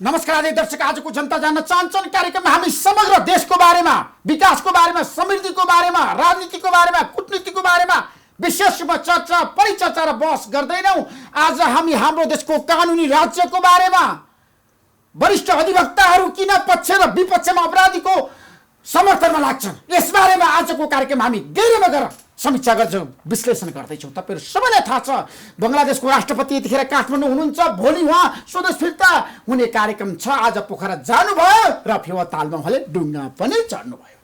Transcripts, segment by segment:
नमस्कार आदरणीय दर्शक, आजको जनता जान्न चाहन्छन् कार्यक्रममा हामी समग्र देशको बारेमा, विकासको बारेमा, समृद्धिको बारेमा, राजनीतिको बारेमा, कूटनीतिको बारेमा विशेष रूपमा चर्चा, परिचर्चा र बहस गर्दैनौं। आज हामी हाम्रो देशको कानुनी राज्यको बारेमा, वरिष्ठ अधिवक्ताहरू किन पक्ष र विपक्षमा अपराधीको समर्थनमा लाग्छन्, यसबारेमा आजको कार्यक्रम हामी गहिरोमा गएर समीक्षा गर्छौं, विश्लेषण गर्दैछौं। तपाईहरु सबैलाई थाहा छ बंगलादेशको राष्ट्रपति यतिखेर काठमाडौँ हुनुहुन्छ, भोलि उहाँ स्वदेश फिर्ता हुने कार्यक्रम छ। आज पोखरा जानुभयो र फेवातालमा उहाँले डुङ्गा पनि चढ्नुभयो।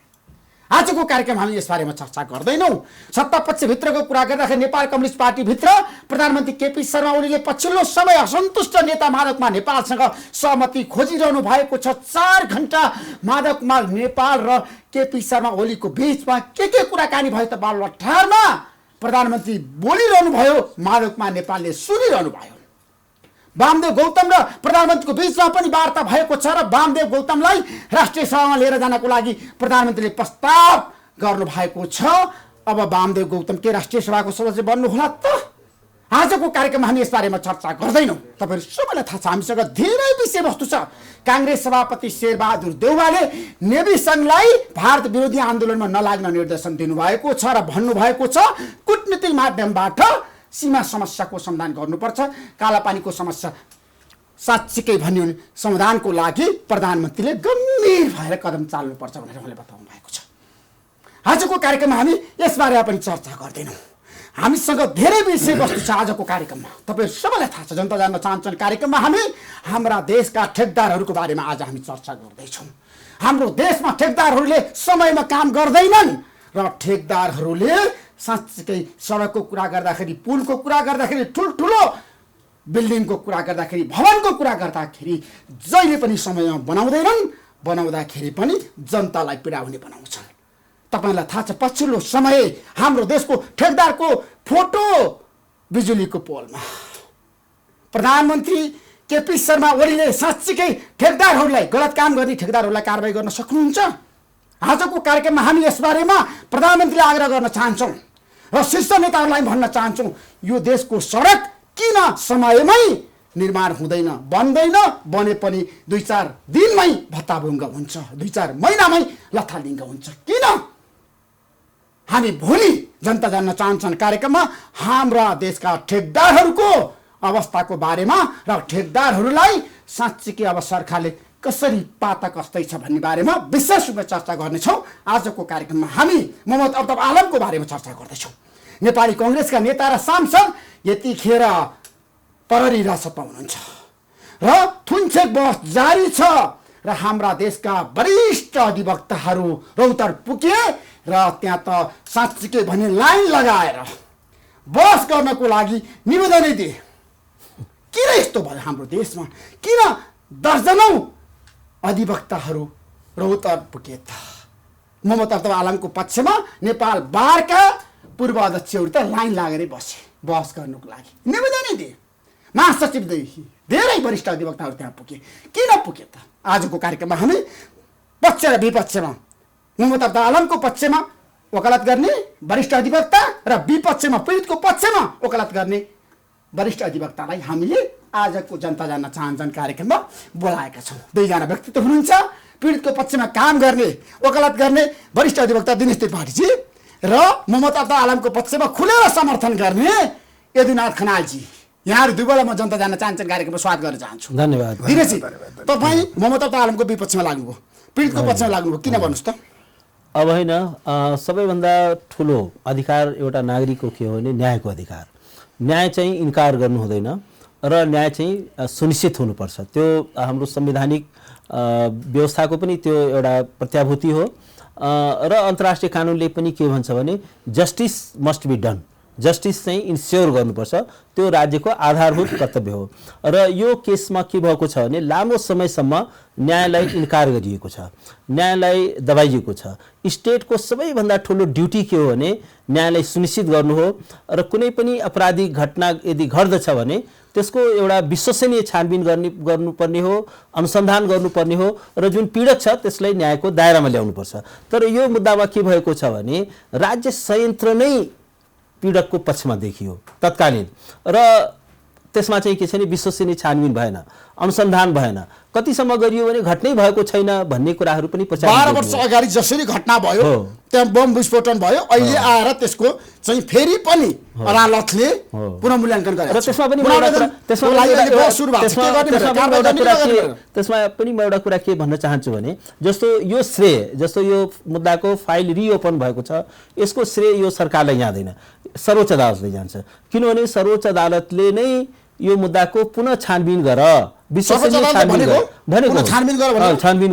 आजको कार्यक्रम हामी यसबारेमा चर्चा गर्दैनौं। सत्ता पक्षभित्रको कुरा गर्दाखेरि नेपाल कम्युनिस्ट पार्टी भित्र प्रधानमन्त्री केपी शर्मा ओलीले पछिल्लो समय असन्तुष्ट नेता माधवकुमार नेपालसँग सहमति खोजिरहनु भएको छ। 4 घण्टा माधवकुमार नेपाल र केपी शर्मा ओलीको बीचमा के कुराकानी भयो त बालुवाटारमा प्रधानमन्त्री बोलिरहनु भयो, माधवकुमार नेपालले सुनिरहनु भयो। वामदेव गौतम र प्रधानमन्त्रीको बीचमा पनि वार्ता भएको छ र वामदेव गौतमलाई राष्ट्रिय सभामा लिएर जानको लागि प्रधानमन्त्रीले प्रस्ताव गर्नु भएको छ। अब वामदेव गौतम के राष्ट्रिय सभाको सदस्य बन्नु होला त? आजको कार्यक्रममा हामी यसबारेमा चर्चा गर्दैनौं। तपाईहरु सबैलाई थाहा छ हामीसँग धेरै विषयवस्तु छ। कांग्रेस सभापति शेरबहादुर देउवाले नेभी संघलाई भारत विरोधी आन्दोलनमा नलाग्न निर्देशन दिनुभएको छ र भन्नुभएको छ कूटनीतिक माध्यमबाट सीमा समस्याको समाधान गर्नुपर्छ। कालापानीको समस्या साच्चै भन्यो भने समाधानको लागि प्रधानमन्त्रीले गम्भीर भएर कदम चाल्नुपर्छ भनेर उहाँले बताउनु भएको छ। आजको कार्यक्रममा हामी यसबारे पनि चर्चा गर्दैनौं। हामीसँग धेरै विषयवस्तु छ आजको कार्यक्रममा। तपाईहरु सबैलाई थाहा छ जनता जान्न चाहन्छन् कार्यक्रममा हामी हाम्रा देशका ठेकदारहरूको बारेमा आज हामी चर्चा गर्दैछौँ। हाम्रो देशमा ठेकदारहरूले समयमा काम गर्दैनन् र ठेकदारहरूले साँच्चै सडकको कुरा गर्दाखेरि, पुलको कुरा गर्दाखेरि, ठुल्ठुलो बिल्डिङको कुरा गर्दाखेरि, भवनको कुरा गर्दाखेरि जहिले पनि समयमा बनाउँदैनन्, बनाउँदाखेरि पनि जनतालाई पीडाउने बनाउँछन्। तपाईलाई थाहा छ पछिल्लो समय हाम्रो देशको ठेकदारको फोटो बिजुलीको पोलमा। प्रधानमन्त्री केपी शर्मा ओलीले साँच्चै ठेकदारहरूलाई, गलत काम गर्ने ठेकदारहरूलाई कारबाही गर्न सक्नुहुन्छ? आजको कार्यक्रममा हामी यसबारेमा प्रधानमन्त्रीले आग्रह गर्न चाहन्छौँ र शीर्ष नेताहरूलाई भन्न चाहन्छौँ यो देशको सडक किन समयमै निर्माण हुँदैन, बन्दैन, बने पनि 2-4 दिनमै भत्ताभुङ्ग हुन्छ, 2-4 महिनामै लथालिङ्ग हुन्छ। किन? हामी भोलि जनता जान्न चाहन्छन् कार्यक्रममा हाम्रा देशका ठेकदारहरूको अवस्थाको बारेमा र ठेकदारहरूलाई साँच्चै अब सरकारले कसरी पाता कस्तै छ भन्ने बारेमा विशेष रूपमा चर्चा गर्नेछौँ। आजको कार्यक्रममा हामी मोहम्मद अब्दुल आलमको बारेमा चर्चा गर्दैछौँ। नेपाली कांग्रेसका नेता र सांसद यतिखेर प्रहरी हिरासतमा हुनुहुन्छ र थुनछेक बहस जारी छ र हाम्रा देशका वरिष्ठ अधिवक्ताहरू रौतर पुगे र त्यहाँ त साँच्चै भने लाइन लगाएर बहस गर्नको लागि निवेदनै दिए। किन यस्तो भयो हाम्रो देशमा? किन दर्जनौं अधिवक्ताहरू रौतर पुगे त? मोहम्मद अब्दुल आलमको पक्षमा नेपाल बारका पूर्व अध्यक्षहरू त लाइन लागेरै बसे बहस गर्नुको लागि, निवेदनै दिए। महासचिवदेखि धेरै वरिष्ठ अधिवक्ताहरू त्यहाँ पुगे। किन पुगे त? आजको कार्यक्रममा हामी पक्ष र विपक्षमा, मोहम्मद अब्दुल आलमको पक्षमा वकालत गर्ने वरिष्ठ अधिवक्ता र विपक्षमा पीडितको पक्षमा वकालत गर्ने वरिष्ठ अधिवक्तालाई हामीले आजको जनता जान्न चाहन्छन् कार्यक्रममा बोलाएका छौँ। 2 जना व्यक्तित्व हुनुहुन्छ। पीडितको पक्षमा काम गर्ने, वकालत गर्ने वरिष्ठ अधिवक्ता दिनेश त्रिपाठीजी र मोहम्मद अब्दुल आलमको पक्षमा खुलेर समर्थन गर्ने यदुनाथ खनालजी। यहाँहरू दुवैलाई म जनता जान्न चाहन्छन् कार्यक्रममा स्वागत गर्न चाहन्छु। धन्यवाद। दिनेशजी, तपाईँ मोहम्मद अब्दुल आलमको विपक्षमा लाग्नुभयो, पीडितको पक्षमा लाग्नुभयो, किन भन्नुहोस् त? अब होइन, सबैभन्दा ठुलो अधिकार एउटा नागरिकको के हो भने न्यायको अधिकार। न्याय चाहिँ इन्कार गर्नु हुँदैन र न्याय चाहिँ सुनिश्चित हुनुपर्छ। त्यो हाम्रो संवैधानिक व्यवस्थाको पनि त्यो एउटा प्रत्याभूति हो र अन्तर्राष्ट्रिय कानुनले पनि के भन्छ भने justice must be done, justice चाहिँ इन्स्योर गर्नुपर्छ, त्यो राज्यको आधारभूत कर्तव्य हो। र यो केसमा के भएको छ भने लामो समयसम्म न्यायलाई इन्कार गरिएको छ, न्यायलाई दबाइएको छ। स्टेटको सबैभन्दा ठुलो ड्युटी के हो भने न्यायलाई सुनिश्चित गर्नु हो र कुनै पनि आपराधिक घटना यदि घट्दछ भने त्यसको एउटा विश्वसनीय छानबिन गर्नुपर्ने हो, अनुसन्धान गर्नुपर्ने हो र जुन पीडक छ त्यसलाई न्यायको दायरामा ल्याउनुपर्छ। तर यो मुद्दामा के भएको छ भने राज्य संयन्त्र नै पीडकको पक्षमा देखियो तत्कालीन, र त्यसमा चाहिँ के छ भने विश्वसनीय छानबिन भएन, अनुसन्धान भएन, कतिसम्म गरियो भने घटनै भएको छैन भन्ने कुराहरू पनि प्रचार 12 वर्ष अगाडि जसरी घटना भयो त्यहाँ बम विस्फोटन भयो, अहिले आएर त्यसको चाहिँ फेरि पनि अदालतले पुनर्मूल्याङ्कन गरेको छ। त्यसमा पनि म एउटा कुरा के भन्न चाहन्छु भने जस्तो यो श्रेय, जस्तो यो मुद्दाको फाइल रिओपन भएको छ, यसको श्रेय यो सरकारलाई जाँदैन, सर्वोच्च अदालतले जान्छ। किनभने सर्वोच्च अदालतले नै यो मुद्दाको पुनः छानबिन गर छानबिन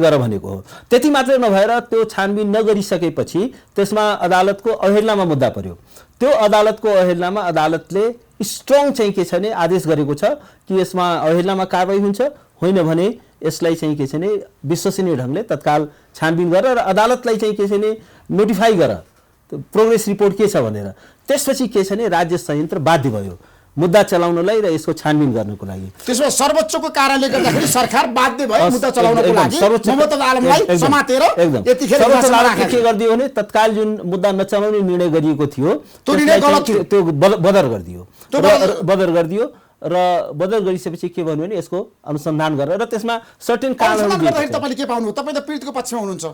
गर भनेको हो। त्यति मात्रै नभएर त्यो छानबिन नगरिसकेपछि त्यसमा अदालतको अवहेलनामा मुद्दा पर्यो। त्यो अदालतको अवहेलनामा अदालतले स्ट्रङ चाहिँ के छ भने आदेश गरेको छ कि यसमा अवहेलनामा कारबाही हुन्छ, होइन भने यसलाई चाहिँ के छ भने विश्वसनीय ढङ्गले तत्काल छानबिन गर र अदालतलाई चाहिँ के छ भने नोटिफाई गर प्रोग्रेस रिपोर्ट के छ भनेर। त्यसपछि के छ भने राज्य संयन्त्र बाध्य भयो मुद्दा चलाउनलाई र यसको छानबिन गर्नको लागि। त्यसमा सर्वोच्चको कारणले गर्दाखेरि सरकार बाध्य भयो मुद्दा चलाउनको लागि ममता आलमलाई समातेर यतिखेर के गरिदियो भने तत्काल जुन मुद्दा नचलाउने निर्णय गरिएको थियो त्यो निर्णय गलत थियो, त्यो बदर गरिदियो र बदल गरिसकेपछि के भन्नु भने यसको अनुसन्धान गरेर र त्यसमा सर्टेन कारणहरू गर्दाखेरि तपाईले के पाउनु? तपाईँ त पीडितको पक्षमा हुनुहुन्छ,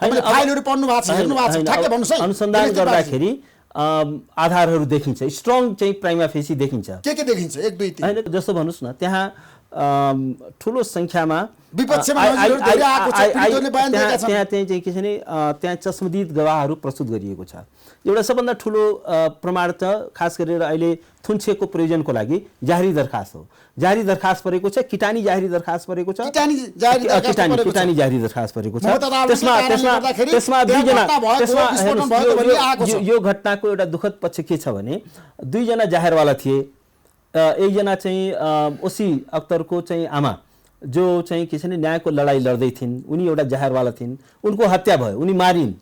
हैन फाइलहरु पढ्नु भएको छ, हेर्नु भएको छ, ठ्याक्कै भन्नुस् है। अनुसन्धान गर्दाखेरि आधारहरू देखिन्छ, स्ट्रङ चाहिँ प्राइमा फेसी देखिन्छ। के देखिन्छ? 1 2 3 हैन जस्तो भन्नुस् न, त्यहाँ ठुलो संख्यामा विपक्षमा नजिर धेरै आएको छ, पीडितले बयान दिएका छन्। त्यहाँ चाहिँ के छ भने त्यहाँ चस्मदीद गवाहहरू प्रस्तुत गरिएको छ। एउटा सबभन्दा ठुलो प्रमाण त खास गरेर अहिले थुन्सेको प्रयोजनको लागि जाहेरी दरखास्त हो। जाहेरी दरखास्त परेको छ, किटानी जाहेरी दरखास्त परेको छ, किटानी जाहेरी दरखास्त परेको छ। त्यसमा यो घटनाको एउटा दुःखद पक्ष के छ भने 2 जना जाहेरवाला थिए। एकजना चाहिँ ओसी अख्तरको चाहिँ आमा जो चाहिँ के छ भने न्यायको लडाई लड्दै थिइन्, उनी एउटा जाहेरवाला थिइन्, उनको हत्या भयो, उनी मारिन्।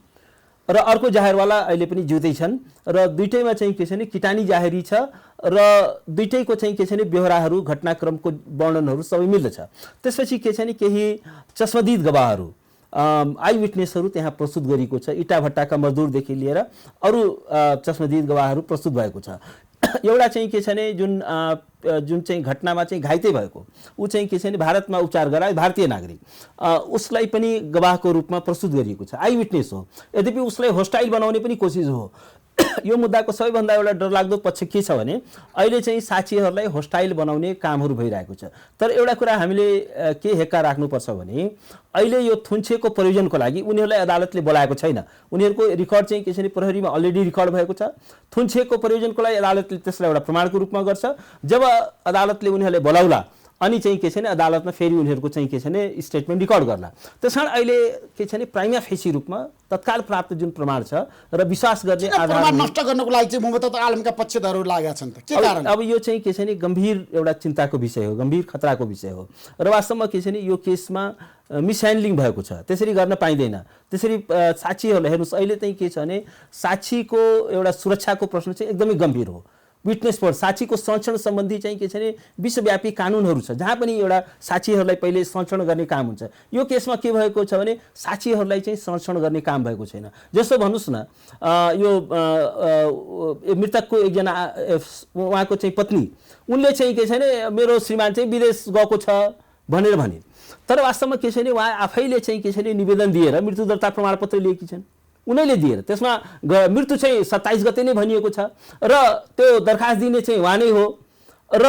र अर्को जाहेरवाला अहिले पनि जिउँदै छन् र दुईटैमा चाहिँ के छ भने किटानी जाहेरी छ र दुईटैको चाहिँ के छ भने व्यवहारहरू घटनाक्रमको वर्णनहरू सबै मिल्दछ। त्यसपछि के छ भने केही चस्मदीद गवाहहरू आई विटनेसहरू त्यहाँ प्रस्तुत गरिएको छ। इटा भट्टाका मजदुरदेखि लिएर अरू चस्मदीद गवाहहरू प्रस्तुत भएको छ। एउटा चाहिँ के छ भने जुन चाहिँ घटनामा चाहिँ घाइते भएको ऊ चाहिँ के छ भने भारतमा उपचार गराए, भारतीय नागरिक, उसलाई पनि गवाहको रूपमा प्रस्तुत गरिएको छ, आई विटनेस हो। यद्यपि उसलाई होस्टाइल बनाउने पनि कोसिस हो। यो मुद्दाको सबैभन्दा एउटा डरलाग्दो पक्ष के छ भने अहिले चाहिँ साक्षीहरूलाई होस्टाइल बनाउने कामहरू भइरहेको छ। तर एउटा कुरा हामीले के हेक्का राख्नुपर्छ भने अहिले यो थुन्सेको प्रयोजनको लागि उनीहरूलाई अदालतले बोलाएको छैन। उनीहरूको रेकर्ड चाहिँ के छ भने प्रहरीमा अलरेडी रेकर्ड भएको छ। थुन्सेको प्रयोजनको लागि अदालतले त्यसलाई एउटा प्रमाणको रूपमा गर्छ। जब अदालतले उनीहरूलाई बोलाउला अनि चाहिँ के छ भने अदालतमा फेरि उनीहरूको चाहिँ के छ भने स्टेटमेन्ट रेकर्ड गर्ला। त्यसकारण अहिले के छ भने प्राइमा फेसी रूपमा तत्काल प्राप्त जुन प्रमाण छ र विश्वास गर्ने आधार नष्ट गर्नको लागि चाहिँ ममता आलमका पक्षधरहरू लागेका छन् त के कारण? अब यो चाहिँ के छ भने गम्भीर एउटा चिन्ताको विषय हो, गम्भीर खतराको विषय हो र वास्तवमा के छ भने यो केसमा मिसह्यान्डलिङ भएको छ। त्यसरी गर्न पाइँदैन। त्यसरी साक्षीहरूलाई हेर्नुहोस्, अहिले चाहिँ के छ भने साक्षीको एउटा सुरक्षाको प्रश्न चाहिँ एकदमै गम्भीर हो। विटनेस फर साक्षीको संरक्षण सम्बन्धी चाहिँ के छ भने विश्वव्यापी कानुनहरू छ, जहाँ पनि एउटा साक्षीहरूलाई पहिले संरक्षण गर्ने काम हुन्छ। यो केसमा के भएको छ भने साक्षीहरूलाई चाहिँ संरक्षण गर्ने काम भएको छैन। जस्तो भन्नुहोस् न, यो मृतकको एकजना उहाँको चाहिँ पत्नी, उनले चाहिँ के छ भने मेरो श्रीमान चाहिँ विदेश गएको छ भनेर भने, तर वास्तवमा के छ भने उहाँ आफैले चाहिँ के छ भने निवेदन दिएर मृत्यु दर्ता प्रमाणपत्र लिएकी छन्, उनीले दिएर त्यसमा मृत्यु चाहिँ 27 गते नै भनिएको छ र त्यो दरखास्त दिने चाहिँ उहाँ नै हो र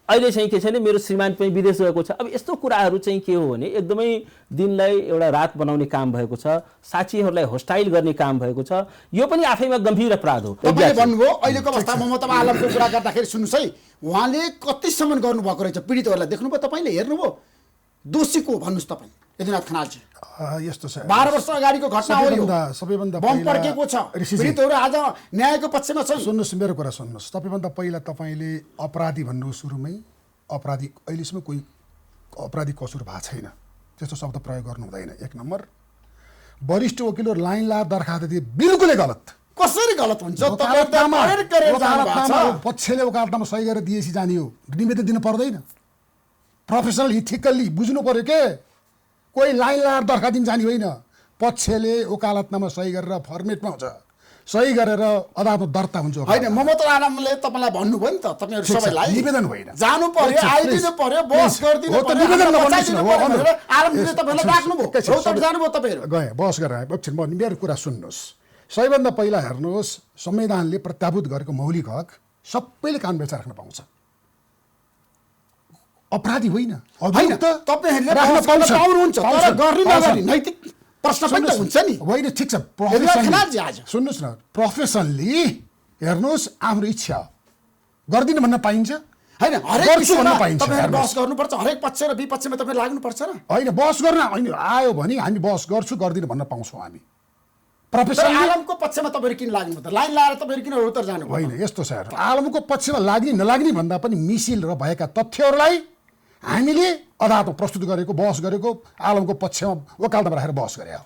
अहिले चाहिँ के छ भने मेरो श्रीमान पनि विदेश गएको छ। अब यस्तो कुराहरू चाहिँ के हो भने एकदमै दिनलाई एउटा रात बनाउने काम भएको छ, साक्षीहरूलाई होस्टाइल गर्ने काम भएको छ। यो पनि आफैमा गम्भीर अपराध हो। तपाईले भन्नुभयो अहिलेको अवस्थामा ममता आलमको कुरा गर्दाखेरि सुन्नुस् है, उहाँले कतिसम्म गर्नुभएको रहेछ पीडितहरूलाई देख्नुभयो, तपाईले हेर्नुभयो, दोषी को भन्नुस् तपाईँ यदुनाथ खनालजी? यस्तो छ, 12 वर्ष अगाडिको घटना हो यो, सबैभन्दा बम पड्केको छ, पीडितहरू आज न्यायको पक्षमा छन्। सुन्नुहोस्, मेरो कुरा सुन्नुहोस्। सबैभन्दा पहिला तपाईँले अपराधी भन्नु सुरुमै, अपराधी अहिलेसम्म कोही अपराधी कसुर भएको छैन त्यस्तो शब्द प्रयोग गर्नु हुँदैन। 1 नम्बर, वरिष्ठ वकिलहरू लाइन लाएर दरखास्त दिए, बिल्कुलै गलत। कसरी गलत हुन्छ? पक्षले वकालतनामा सही गरेर दिएपछि जाने हो, निवेदन दिन पर्दैन। प्रोफेसनल इथिकल्ली बुझ्नु पर्यो के, कोही लाइन लाएर दरखास्त दिन जाने होइन। पक्षले वकालतनामा सही गरेर फर्मेटमा हुन्छ, सही गरेर अदालतमा दर्ता हुन्छ होइन ममता आलमले तपाईँलाई भन्नुभयो नि त तपाईँहरू ठिक छ, सबैलाई निवेदन होइन। जानु पर्यो ठिक छ, आइदिनु प्लिज, पर्यो बस प्लिज। गरिदिनु हो त, पर्यो निवेदन हामीलाई गर्नुहोस् न, बचाइदिनु हो, पर्यो अनुरोध। भनेर आलमले तपाईँलाई राख्नुभयो एकैछिन, रौतहट जानुभयो तपाईँहरू गएँ बहस गरेर एकछिन म मेरो कुरा सुन्नुहोस्। सबैभन्दा पहिला हेर्नुहोस्, संविधानले प्रत्याभूत गरेको मौलिक हक सबैले कानुन व्यवस्था राख्न पाउँछ, अपराधी होइन। होइन तपाईँहरूले राख्न बहस गर्न पाउँछ, पाउनुहुन्छ तर पाउँछ, गर्ने पाउँछ। नगर्ने नैतिक प्रश्न पनि त हुन्छ नि होइन ठिक छ, खनालजी आज। सुन्नुहोस् न, प्रोफेसनली हेर्नुहोस् आफ्नो इच्छा हो, गर्दिन भन्न पाइन्छ, होइन हरेक गर्छु भन्न विषयमा पाइन्छ। तपाईँहरू हेर्नुहोस्। बहस गर्नुपर्छ हरेक पक्ष र विपक्षमा तपाईँ लाग्नुपर्छ र होइन बहस गर्न होइन आयो भने हामी बहस गर्छु गर्दिन भन्न पाउँछौँ हामी। तर प्रोफेसनली आलमको पक्षमा तपाईँहरू किन लाग्नु त लाइन लाएर तपाईँहरू किन उत्तर जानु होइन यस्तो छ हेर, आलमको पक्षमा लाग्ने नलाग्ने भन्दा पनि मिसिल र भएका तथ्यहरूलाई हामीले अदालतमा प्रस्तुत गरेको बहस गरेको आलमको पक्षमा वकालतमा राखेर बहस गरे हो।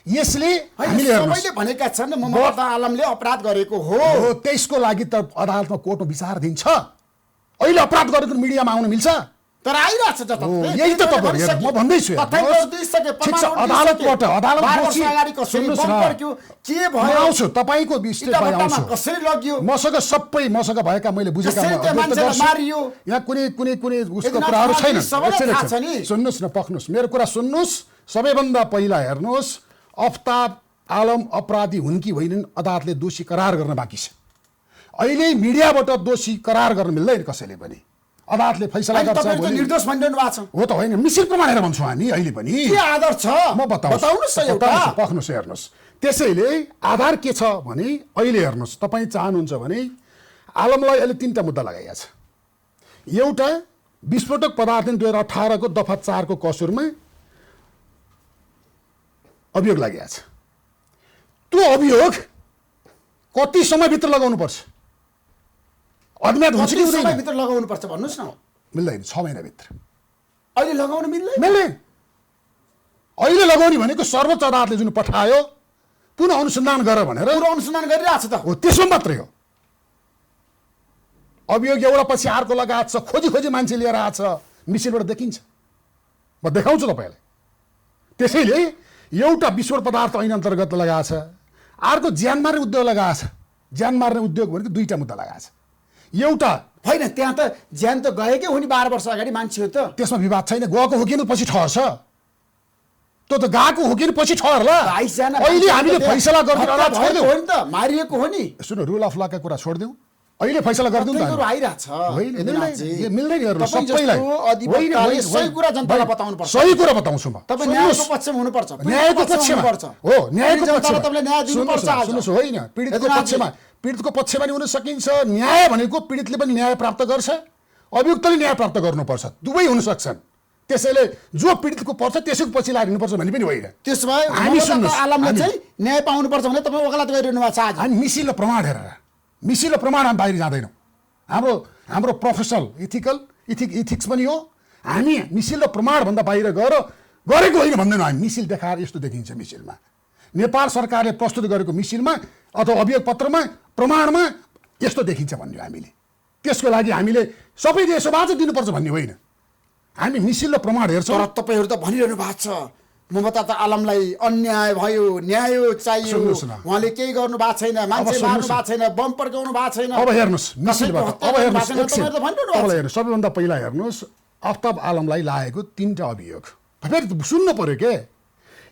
यसले हामीले हेर्नुहोस्, सबैले भनेका छन् ममता आलमले अपराध गरेको हो हो त्यसको लागि त अदालतमा कोर्टमा विचार दिन्छ। अहिले अपराध गरेको मिडियामा आउन मिल्छ? तर आइरहेछ यही त तपाईँ हेर्नु, म भन्दैछु ठिक छ, अदालतबाट अदालत के भयो आउँछु तपाईँको स्टेटमा आउँछु। कसरी लग्यो मसँग भएका मैले बुझेका कसरी त्यो मान्छेलाई मारियो यहाँ कुनै कुनै कुनै उसको यदि कुराहरू छैन। सबैलाई थाहा छ नि। सुन्नुहोस् न, पक्नुहोस्, मेरो कुरा सुन्नुहोस्। सबैभन्दा पहिला हेर्नुहोस्, अफ्ताब आलम अपराधी हुन् कि होइनन् अदालतले दोषी करार गर्न बाँकी छ। अहिले मिडियाबाट दोषी करार गर्न मिल्दैन कसैले पनि, अदालतले फैसला गर्छ। निर्दोष भनिरहनु भएको छ हो त होइन, मिसिल प्रमाणेर भन्छौँ हामी अहिले पनि। के आधार छ म बताउनुहोस् न एउटा। पक्नुहोस् हेर्नुहोस्, त्यसैले आधार के छ भने अहिले हेर्नुहोस्, तपाईँ चाहनुहुन्छ भने आलमलाई अहिले 3टा मुद्दा लगाइएको छ। एउटा विस्फोटक पदार्थ 2018 को दफा 4 को कसुरमा अभियोग लागेको छ। त्यो अभियोग कति समयभित्र लगाउनुपर्छ? अदम्याद हुन्छ कि कति हुँदैन? समयभित्र लगाउनु पर्छ भन्नुहोस् न। मिल्दैन, 6 महिनाभित्र अहिले लगाउनु मिल्दैन मिल्दैन। अहिले लगाउने भनेको सर्वोच्च अदालतले जुन पठायो पुनः अनुसन्धान गर भनेर पुरो अनुसन्धान गरिरहेछ त हो, त्यसमा मात्रै हो। अभियोग एउटा पछि अर्को लगाएको छ, खोजी खोजी मान्छे लिएर आएको छ, मिसिलबाट देखिन्छ। म देखाउँछु तपाईँलाई। त्यसैले एउटा विस्फोट पदार्थ ऐन अन्तर्गत लगाएको छ, अर्को ज्यान मार्ने उद्योग लगाएको छ। ज्यान मार्ने उद्योग भनेको 2टा मुद्दा लगाएको छ। एउटा होइन त्यहाँ त ज्यान त गएकै हो नि 12 वर्ष अगाडि मान्छे हो त। त्यसमा विवाद छैन, गएको हो कि पछि ठहर्छ, त्यो त गएको हो कि पछि ठहरला। अहिले हामीले फैसला गर्नु छोडिदेऊ हो नि त, मारिएको हो नि। सुन, रुल अफ लका कुरा छोडिदेऊ, अहिले फैसला गरिदिउँ त। आइरहेछ मिल्दैन हेर्नु सबैलाई। सही कुरा जनतालाई बताउनु पर्छ। सही कुरा बताउँछु म। तपाईँ न्यायको पक्षमा हुनुपर्छ। न्यायको पक्षमा हो, न्यायको पक्षमा तपाईँले न्याय दिनुपर्छ। सुन्नुहोस्, होइन पीडितको पक्षमा नि हुन सकिन्छ। न्याय भनेको पीडितले पनि न्याय प्राप्त गर्छ, अभियुक्तले न्याय प्राप्त गर्नुपर्छ, दुवै हुन सक्छन्। त्यसैले जो पीडितको पर्छ त्यसैको पछि लाग्नुपर्छ भन्ने पनि होइन। त्यसो भए हामी सुन्नुहोस्, आलमले चाहिँ न्याय पाउनुपर्छ भने तपाईँ वकालत गरिरहनु भएको छ आज। हामी मिसिल र प्रमाण हेरेर, मिसिल र प्रमाण हामी बाहिर जाँदैनौँ। हाम्रो प्रोफेसनल इथिक्स पनि हो। हामी मिसिल र प्रमाणभन्दा बाहिर गएर गरेको होइन भन्दैनौँ। हामी मिसिल देखाएर यस्तो देखिन्छ मिसिलमा, नेपाल सरकारले प्रस्तुत गरेको मिसिलमा अथवा अभियोग पत्रमा प्रमाणमा यस्तो देखिन्छ भन्ने हामीले। त्यसको लागि हामीले सबै देशबाज दिनुपर्छ भन्ने होइन, हामी मिसिल र प्रमाण हेर्छौँ। तर तपाईँहरू त भनिरहनु भएको छ ममता आलमलाई अन्याय भयो, न्याय चाहियो, उहाँले केही गर्नु भएको छैन, मान्छे मार्नु भएको छैन, बम पड्काउनु भएको छैन। अब हेर्नुहोस् मिसिलबाट, अब हेर्नुहोस् सबैभन्दा पहिला हेर्नुहोस्, अफ्ताब आलमलाई लागेको 3टा अभियोग। फेरि सुन्नु पर्यो के।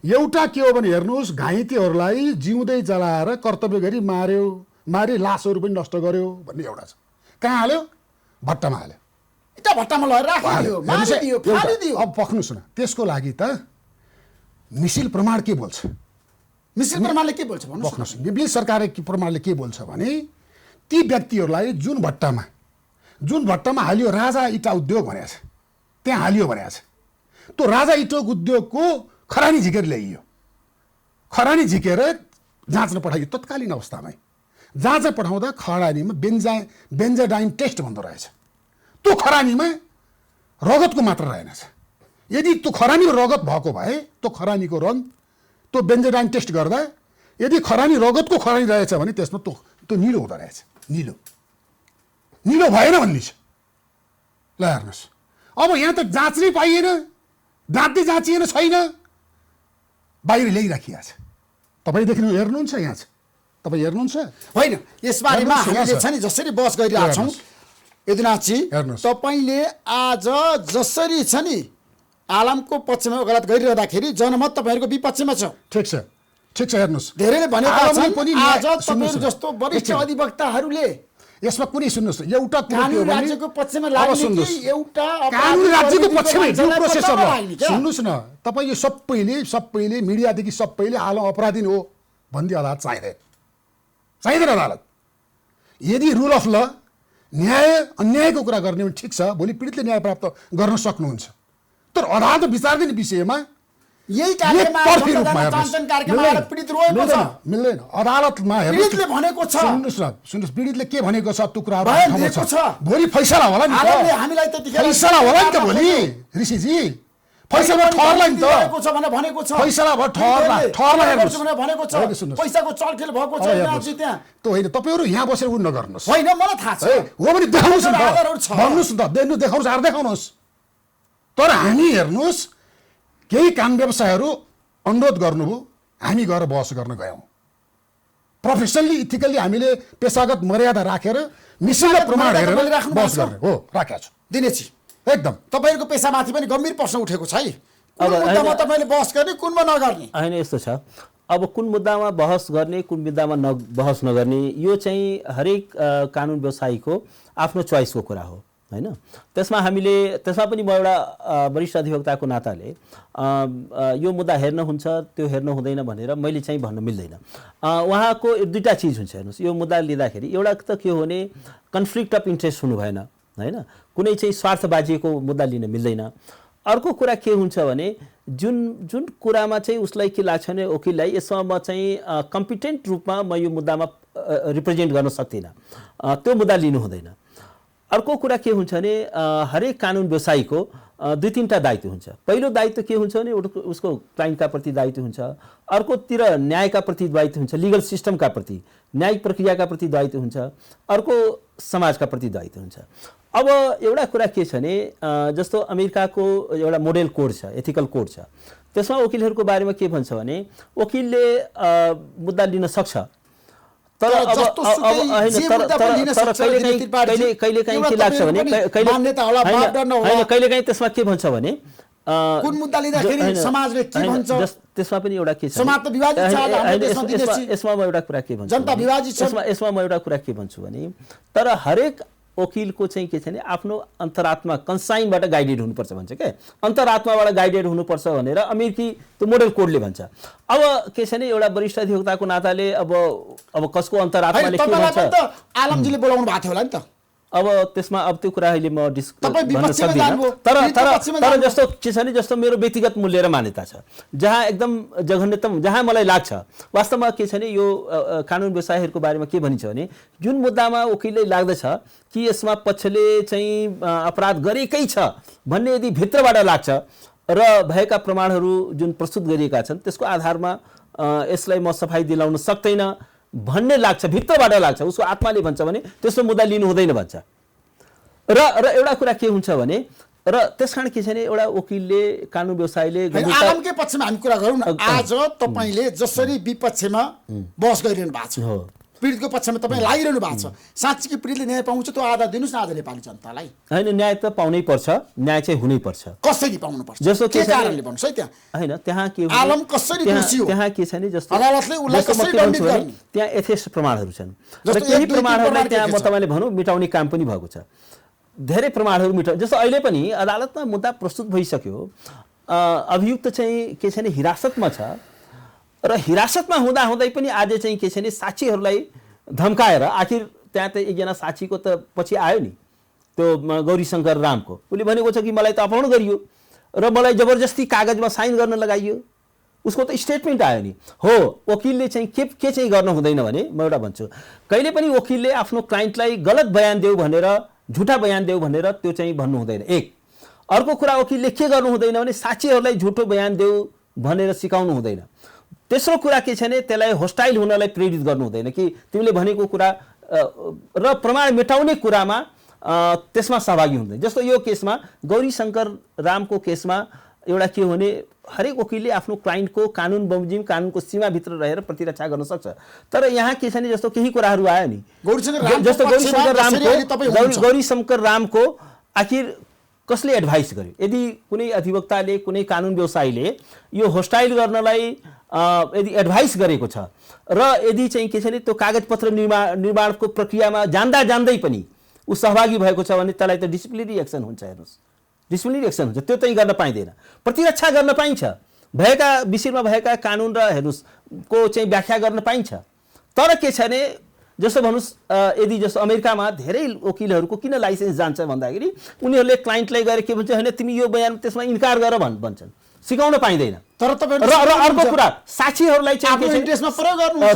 एउटा के हो भने हेर्नुहोस्, घाइतेहरूलाई जिउँदै जलाएर कर्तव्य गरी मारे लासहरू पनि नष्ट गर्यो भन्ने एउटा छ। कहाँ हाल्यो? भट्टामा हाल्यो। भट्टामा लगेर राखिदियो, मारिदियो, फालिदियो। अब पक्नुहोस् न, त्यसको लागि त मिसिल प्रमाण के बोल्छ? मिसिल प्रमाणले के बोल्छ भन्नुहोस्? पक्नुहोस्, मिसिल सरकारले प्रमाणले के बोल्छ भने ती व्यक्तिहरूलाई जुन भट्टामा हालियो राजा इटा उद्योग भनेको छ, त्यहाँ हालियो भनेको छ। त्यो राजा इटा उद्योगको खरानी झिकेर ल्याइयो, खरानी झिकेर जाँच्न पठाइयो तत्कालीन अवस्थामै। जाँच पठाउँदा खरानीमा बेन्जाडाइन टेस्ट भन्दो रहेछ। त्यो खरानीमा रगतको मात्रा रहेनछ। यदि त्यो खरानीमा रगत भएको भए त्यो खरानीको रङ त्यो बेन्जाडाइन टेस्ट गर्दा यदि खरानी रगतको खरानी रहेछ भने त्यसमा त्यो निलो हुँदो रहेछ। निलो भएन भन्ने छ। ल हेर्नुहोस्, अब यहाँ त जाँच्नै पाइएन, दाँतले जाँचिएन छैन, बाहिर ल्याइराखिएको छ। तपाईँ हेर्नुहुन्छ यहाँ छ तपाईँ हेर्नुहुन्छ होइन यसबारेमा हेर्नुहोस्, हामीले यहाँ छ नि जसरी बहस गरिरहेका छौँ यदुनाथजी हेर्नुहोस्। तपाईँले आज जसरी छ नि आलमको पक्षमा गलत गरिरहँदाखेरि जनमत तपाईँहरूको विपक्षमा छ। ठिक छ हेर्नुहोस्, धेरैले भनेका आलमले छन् पनि आज सुन्नुहोस् तपाईँहरू न, जस्तो वरिष्ठ एकछिन। अधिवक्ताहरूले यसमा कुनै सुन्नुहोस् न, एउटा कुरो के कानुन हो भने राज्यको पक्षमा अब लाग्ने सुन्नुहोस्, कि एउटा कानुन राज्यको पक्षमै जो मान्छेलाई प्रोसेस पक्षमा छ लाग्ने क्या? सुन्नुहोस् न, तपाईँ यो सबैले मिडियादेखि सबैले आलम अपराधी हो भन्ने अदालत चाहिँदैन अदालत। यदि रुल अफ ल न्याय अन्यायको कुरा गर्ने भने ठिक छ, भोलि पीडितले न्याय प्राप्त गर्न सक्नुहुन्छ, तर अदालत विचार दिने विषयमा यही कार्यक्रममा एकतर्फी जनता रूपमा जान हेर्नुहोस्। कार्यक्रममा आएर पीडित रोएको छ। मिल्दैन अदालतमा पीडितले भनेको छ। सुन्नुहोस् पीडितले के भनेको छ त्यो कुराहरू बयान ठाउँमा दिएको छ। भोलि फैसला होला नि त। आलमले हामीलाई त्यतिखेर फैसला होला नि त भोलि ऋषिजी, फैसला ठहरला नि त। भनेको छ फैसला भयो ठहरला हेर्नुहोस्। भनेको छ होइन, सुन्नुहोस्। पैसाको चलखेल भएको छ अब यदुनाथजी त्यहाँ त्यो होइन, तपाईँहरू यहाँ बसेर उयो नगर्नुहोस्। होइन मलाई थाहा छ है, हो भने देखाउनुहोस् न त, आधारहरू छ। भन्नुहोस् न त, देखाउनुहोस् आएर देखाउनुहोस्। तर हामी हेर्नुहोस् केही काम व्यवसायहरू अनुरोध गर्नुभयो, हामी गएर बहस गर्न गयौँ। प्रोफेसनली इथिकल्ली हामीले पेसागत मर्यादा राखेर निश्चित प्रमाण हेरेर तपाईँले राख्नु बहस भएको छ? गर्ने हो, राखेको छु दिनेशजी एकदम। तपाईँहरूको पेसामाथि पनि गम्भीर प्रश्न उठेको छ है। कुन अब मुद्दामा होइन- तपाईँले बहस गर्ने कुनमा नगर्ने? होइन यस्तो छ, अब कुन मुद्दामा बहस गर्ने कुन मुद्दामा बहस नगर्ने यो चाहिँ हरेक कानुन व्यवसायीको आफ्नो चोइसको कुरा हो होइन। त्यसमा पनि म एउटा वरिष्ठ अधिवक्ताको नाताले यो मुद्दा हेर्न हुन्छ त्यो हेर्न हुँदैन भनेर मैले चाहिँ भन्न मिल्दैन। उहाँको दुईवटा चिज हुन्छ हेर्नुहोस्, यो मुद्दा लिँदाखेरि एउटा त के हो भने कन्फ्लिक्ट अफ इन्ट्रेस्ट हुनु भएन होइन, कुनै चाहिँ स्वार्थ बाजिएको मुद्दा लिन मिल्दैन। अर्को कुरा के हुन्छ भने जुन कुरामा चाहिँ उसलाई के लाग्छ भने वकिललाई यसमा म चाहिँ कम्पिटेन्ट रूपमा म यो मुद्दामा रिप्रेजेन्ट गर्न सक्दिनँ, त्यो मुद्दा लिनु हुँदैन। अर्को कुरा के हुन्छ भने हरेक कानुन व्यवसायीको दुई तीनटा दायित्व हुन्छ। पहिलो दायित्व के हुन्छ भने उसको क्लाइन्टका प्रति दायित्व हुन्छ, अर्कोतिर न्यायका प्रति दायित्व हुन्छ, लिगल सिस्टमका प्रति न्यायिक प्रक्रियाका प्रति दायित्व हुन्छ, अर्को समाजका प्रति दायित्व हुन्छ। अब एउटा कुरा के छ भने जस्तो अमेरिकाको एउटा मोडेल कोड छ, एथिकल कोड छ, त्यसमा वकिलहरूको बारेमा के भन्छ भने वकिलले मुद्दा लिन सक्छ, तर अब कहिलेकाहीँ के लाग्छ भने कहिलेकाहीँ त्यसमा के भन्छ भने कुन मुद्दा लिँदाखेरि समाजले के भन्छ? त्यसमा पनि एउटा के छ, समाज त विभाजित छ हाम्रो देशमा दिनेशजी। यसमा म एउटा कुरा के भन्छु, जनता विभाजित छ। यसमा म एउटा कुरा के भन्छु भने तर हरेक वकिलको चाहिँ के छ भने आफ्नो अन्तरात्मा कन्साइनबाट गाइडेड हुनुपर्छ भन्छ क्या, अन्तरात्माबाट गाइडेड हुनुपर्छ भनेर अमेरिकी त्यो मोडल कोडले भन्छ। अब के छ भने एउटा वरिष्ठ अधिवक्ताको नाताले अब कसको अन्तरात्माले के भन्छ आलमजीले बोलाउनु भएको थियो होला नि त। अब त्यसमा अब त्यो कुरा अहिले म तपाईँ भन्न विपक्षमा सक्दिनँ, जानुभयो, तर विपक्षमा तर जानुभयो। जस्तो के छ भने जस्तो मेरो व्यक्तिगत मूल्य र मान्यता छ, जहाँ एकदम जघन्यतम जहाँ मलाई लाग्छ वास्तवमा के छ भने यो कानुन व्यवसायीहरूको बारेमा के भनिन्छ भने जुन मुद्दामा वकिलले लाग्दछ कि यसमा पक्षले चाहिँ अपराध गरेकै छ भन्ने यदि भित्रबाट लाग्छ र भएका प्रमाणहरू जुन प्रस्तुत गरिएका छन् त्यसको आधारमा यसलाई म सफाई दिलाउन सक्दैन भन्ने लाग्छ, भित्रबाट लाग्छ, उसको आत्माले भन्छ भने त्यस्तो मुद्दा लिनु हुँदैन भन्छ। र एउटा कुरा के हुन्छ भने र त्यसकारण के छ भने एउटा वकिलले कानुन व्यवसायीले आलमकै पक्षमा हामी कुरा गरौँ न। आज तपाईँले जसरी विपक्षमा बहस गरिरहनु भएको छ, पीडितको पक्षमा तपाईँ लागिरहनु भएको छ, साँच्चै पीडितले न्याय पाउँछ त्यो आधार दिनुहोस् न आज नेपाली जनतालाई। होइन न्याय त पाउनै पर्छ, न्याय चाहिँ हुनै पर्छ। कसरी पाउनुपर्छ जस्तो के कारणले भन्नुहोस् है? त्यहाँ होइन त्यहाँ के आलम कसरी दोषी हो? त्यहाँ के छ भने जस्तो अदालतले उसलाई कसरी दण्डित गर्ने? त्यहाँ यथेष्ट प्रमाणहरू छन् र जस्तो केही एक, दुई, तीन प्रमाणहरूलाई प्रमाण त्यहाँ के म छ? तपाईँले भनौँ मिटाउने काम पनि भएको छ। धेरै प्रमाणहरू जस्तो अहिले पनि अदालतमा मुद्दा प्रस्तुत भइसक्यो, अभियुक्त चाहिँ के छ भने हिरासतमा छ र हिरासतमा हुँदै पनि आज चाहिँ के छ भने साक्षीहरूलाई धम्काएर आखिर त्यहाँ त एकजना साक्षीको त पछि आयो नि त्यो गौरीशङ्कर रामको, उसले भनेको छ कि मलाई त अपहरण गरियो र मलाई जबरजस्ती कागजमा साइन गर्न लगाइयो, उसको त स्टेटमेन्ट आयो नि। हो वकिलले चाहिँ के चाहिँ गर्नु हुँदैन भने म एउटा भन्छु कहिले पनि वकिलले आफ्नो क्लाइन्टलाई गलत बयान देऊ भनेर झुटा बयान देऊ भनेर त्यो चाहिँ भन्नु हुँदैन। एक अर्को कुरा वकिलले के गर्नु हुँदैन भने साक्षीहरूलाई झुटो बयान देऊ भनेर सिकाउनु हुँदैन। तेस्रो कुरा के छ भने त्यसलाई होस्टाइल हुनलाई प्रेरित गर्नु हुँदैन कि तिमीले भनेको कुरा र प्रमाण मेटाउने कुरामा त्यसमा सहभागी हुँदैन। जस्तो यो केसमा गौरीशङ्कर रामको केसमा एउटा के हो भने हरेक वकिलले आफ्नो क्लाइन्टको कानुन बमोजिम कानुनको सीमाभित्र रहेर प्रतिरक्षा गर्न सक्छ। तर यहाँ के छ नि, जस्तो केही कुराहरू आयो नि, जस्तो गौरीशङ्कर रामको आखिर कसले एडभाइस गर्यो? यदि कुनै अधिवक्ताले कुनै कानुन व्यवसायीले यो होस्टाइल गर्नलाई यदि एडभाइस गरेको छ र यदि चाहिँ के छ नि त्यो कागजपत्र निर्माणको प्रक्रियामा जान्दै पनि ऊ सहभागी भएको छ भने त्यसलाई त डिसिप्लिनरी एक्सन हुन्छ। हेर्नुहोस्, डिसिप्लिनरी एक्सन हुन्छ, त्यो चाहिँ गर्न पाइँदैन। प्रतिरक्षा गर्न पाइन्छ, भएका विषयमा भएका कानुन र हेर्नुहोस् को चाहिँ व्याख्या गर्न पाइन्छ। तर के छ भने जस्तो भन्नुहोस्, यदि जस्तो अमेरिकामा धेरै वकिलहरूको किन लाइसेन्स जान्छ भन्दाखेरि उनीहरूले क्लाइन्टलाई गएर के भन्छ, होइन तिमी यो बयान त्यसमा इन्कार गर भन्छन्, सिकाउन पाइँदैन। तर अर्को कुरा, साक्षीहरूलाई चाहिँ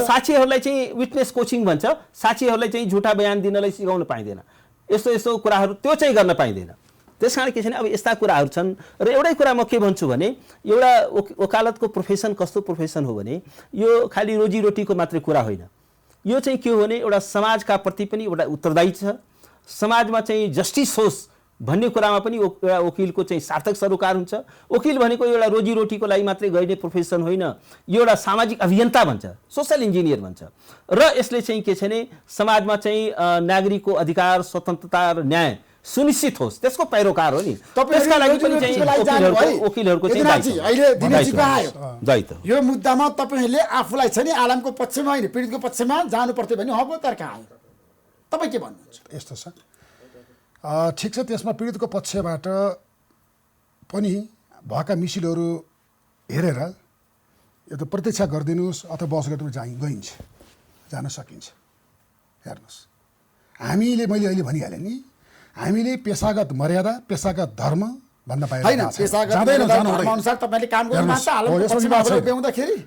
साक्षीहरूलाई चाहिँ विटनेस कोचिङ भन्छ, साक्षीहरूलाई चाहिँ झुटा बयान दिनलाई सिकाउन पाइँदैन। यस्तो कुराहरू त्यो चाहिँ गर्न पाइँदैन। त्यसकारण के छ भने अब यस्ता कुराहरू छन्। र एउटै कुरा म के भन्छु भने एउटा वकालतको प्रोफेसन कस्तो प्रोफेसन हो भने यो खालि रोजीरोटीको मात्रै कुरा होइन। यो चाहिँ के हो भने एउटा समाजका प्रति पनि एउटा उत्तरदायी छ। समाजमा चाहिँ जस्टिस होस् भन्ने कुरामा पनि एउटा वकिलको चाहिँ सार्थक सरोकार हुन्छ। वकिल भनेको एउटा रोजीरोटीको लागि मात्रै गर्ने प्रोफेसन होइन, यो एउटा सामाजिक अभियन्ता भन्छ, सोसल इन्जिनियर भन्छ। र यसले चाहिँ के छ भने समाजमा चाहिँ नागरिकको अधिकार, स्वतन्त्रता र न्याय सुनिश्चित होस् त्यसको पैरोकार हो नि। त्यसका लागि पनि चाहिँ वकिलहरूको चाहिँ दायित्व। यो मुद्दामा तपाईहरूले आफूलाई छ नि आलमको पक्षमा होइन पीडितको पक्षमा जानु पर्थ्यो भने हको तर्क आयो। तपाईँ के भन्नुहुन्छ? यस्तो छ, ठिक छ, त्यसमा पीडितको पक्षबाट पनि भएका मिसिलहरू हेरेर यो त प्रतीक्षा गरिदिनुहोस् अथवा बस गरेर गइन्छ, जान सकिन्छ। हेर्नुहोस्, मैले अहिले भनिहालेँ नि, हामीले पेसागत मर्यादा, पेसागत धर्म भन्न पाइँदैन।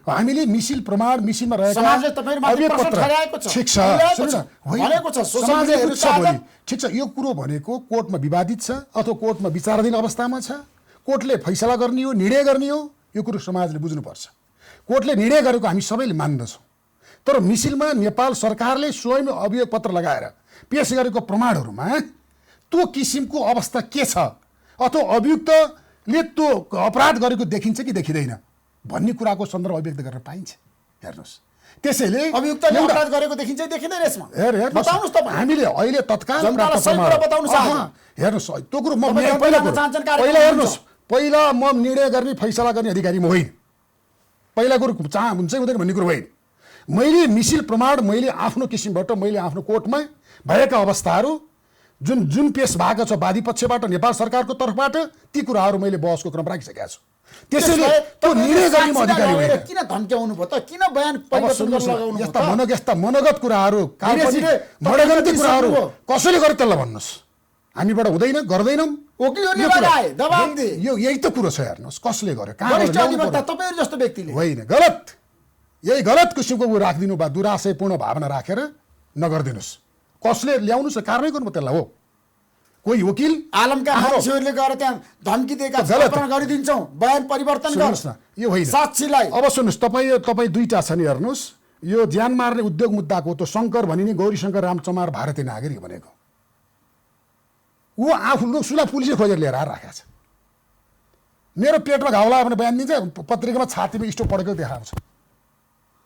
हामीले मिसिल प्रमाण मिसिलमा रहेका ठिक छ, यो कुरो भनेको कोर्टमा विवादित छ अथवा कोर्टमा विचाराधीन अवस्थामा छ, कोर्टले फैसला गर्ने हो, निर्णय गर्ने हो, यो कुरो समाजले बुझ्नुपर्छ। कोर्टले निर्णय गरेको हामी सबैले मान्दछौँ। तर मिसिलमा नेपाल सरकारले स्वयं अभियोग पत्र लगाएर पेश गरेको प्रमाणहरूमा त्यो किसिमको अवस्था के छ अथवा अभियुक्तले त्यो अपराध गरेको देखिन्छ कि देखिँदैन भन्ने कुराको सन्दर्भ अभिव्यक्त गर्न पाइन्छ। हेर्नुहोस्, त्यसैले अभियुक्तले अपराध गरेको देखिन्छ देखिँदैन यसमा बताउनुस् तपाईँ। हामीले अहिले तत्काल हेर्नुहोस्, त्यो कुरो पहिला म निर्णय गर्ने फैसला गर्ने अधिकारी म होइन, पहिला कुरो हुन्छ हुँदैन भन्ने कुरो होइन। मैले मिसिल प्रमाण मैले आफ्नो किसिमबाट मैले आफ्नो कोर्टमा भएका अवस्थाहरू जुन पेश भएको छ वादी पक्षबाट नेपाल सरकारको तर्फबाट ती कुराहरू मैले बहसको क्रम राखिसकेका छु। त्यसैले त्यो निर्णय गर्ने म अधिकारी होइन। किन धम्क्याउनु भयो त? किन बयान परिवर्तन गर्न लगाउनु भयो? यस्ता मनोगत कुराहरू, मनोगत कुराहरू कसैले गर्यो त्यसलाई भन्नुहोस्, हामीबाट हुँदैन, गर्दैनौँ। यही त कुरो छ। हेर्नुहोस्, कसले गर्यो, तपाईहरु जस्तो व्यक्तिले होइन, गलत, यही गलत किसिमको राखिदिनु भयो, दुराशयपूर्ण भावना राखेर नगरिदिनुहोस्। कसले ल्याउनु छ कारवाही गर्नु त्यसलाई हो। कोही वकिल आलमका मान्छेहरूले गएर त्यहाँ धम्की दिएका गरिदिन्छौँ, बयान परिवर्तन गर्नुहोस् न, यो होइन साक्षीलाई। अब सुन्नुहोस्, तपाईँ दुईटा छ नि। हेर्नुहोस्, यो ज्यान मार्ने उद्योग मुद्दाको त्यो शङ्कर भनिने गौरीशङ्कर रामचमार भारतीय नागरिक भनेको ऊ आफ्नो सुला पुलिसले खोजेर लिएर आएर राखेको छ। मेरो पेटमा घाउ लाग्यो भने बयान दिन्छ, पत्रिकामा छातीमा स्टोप पढेको देखाएको छ।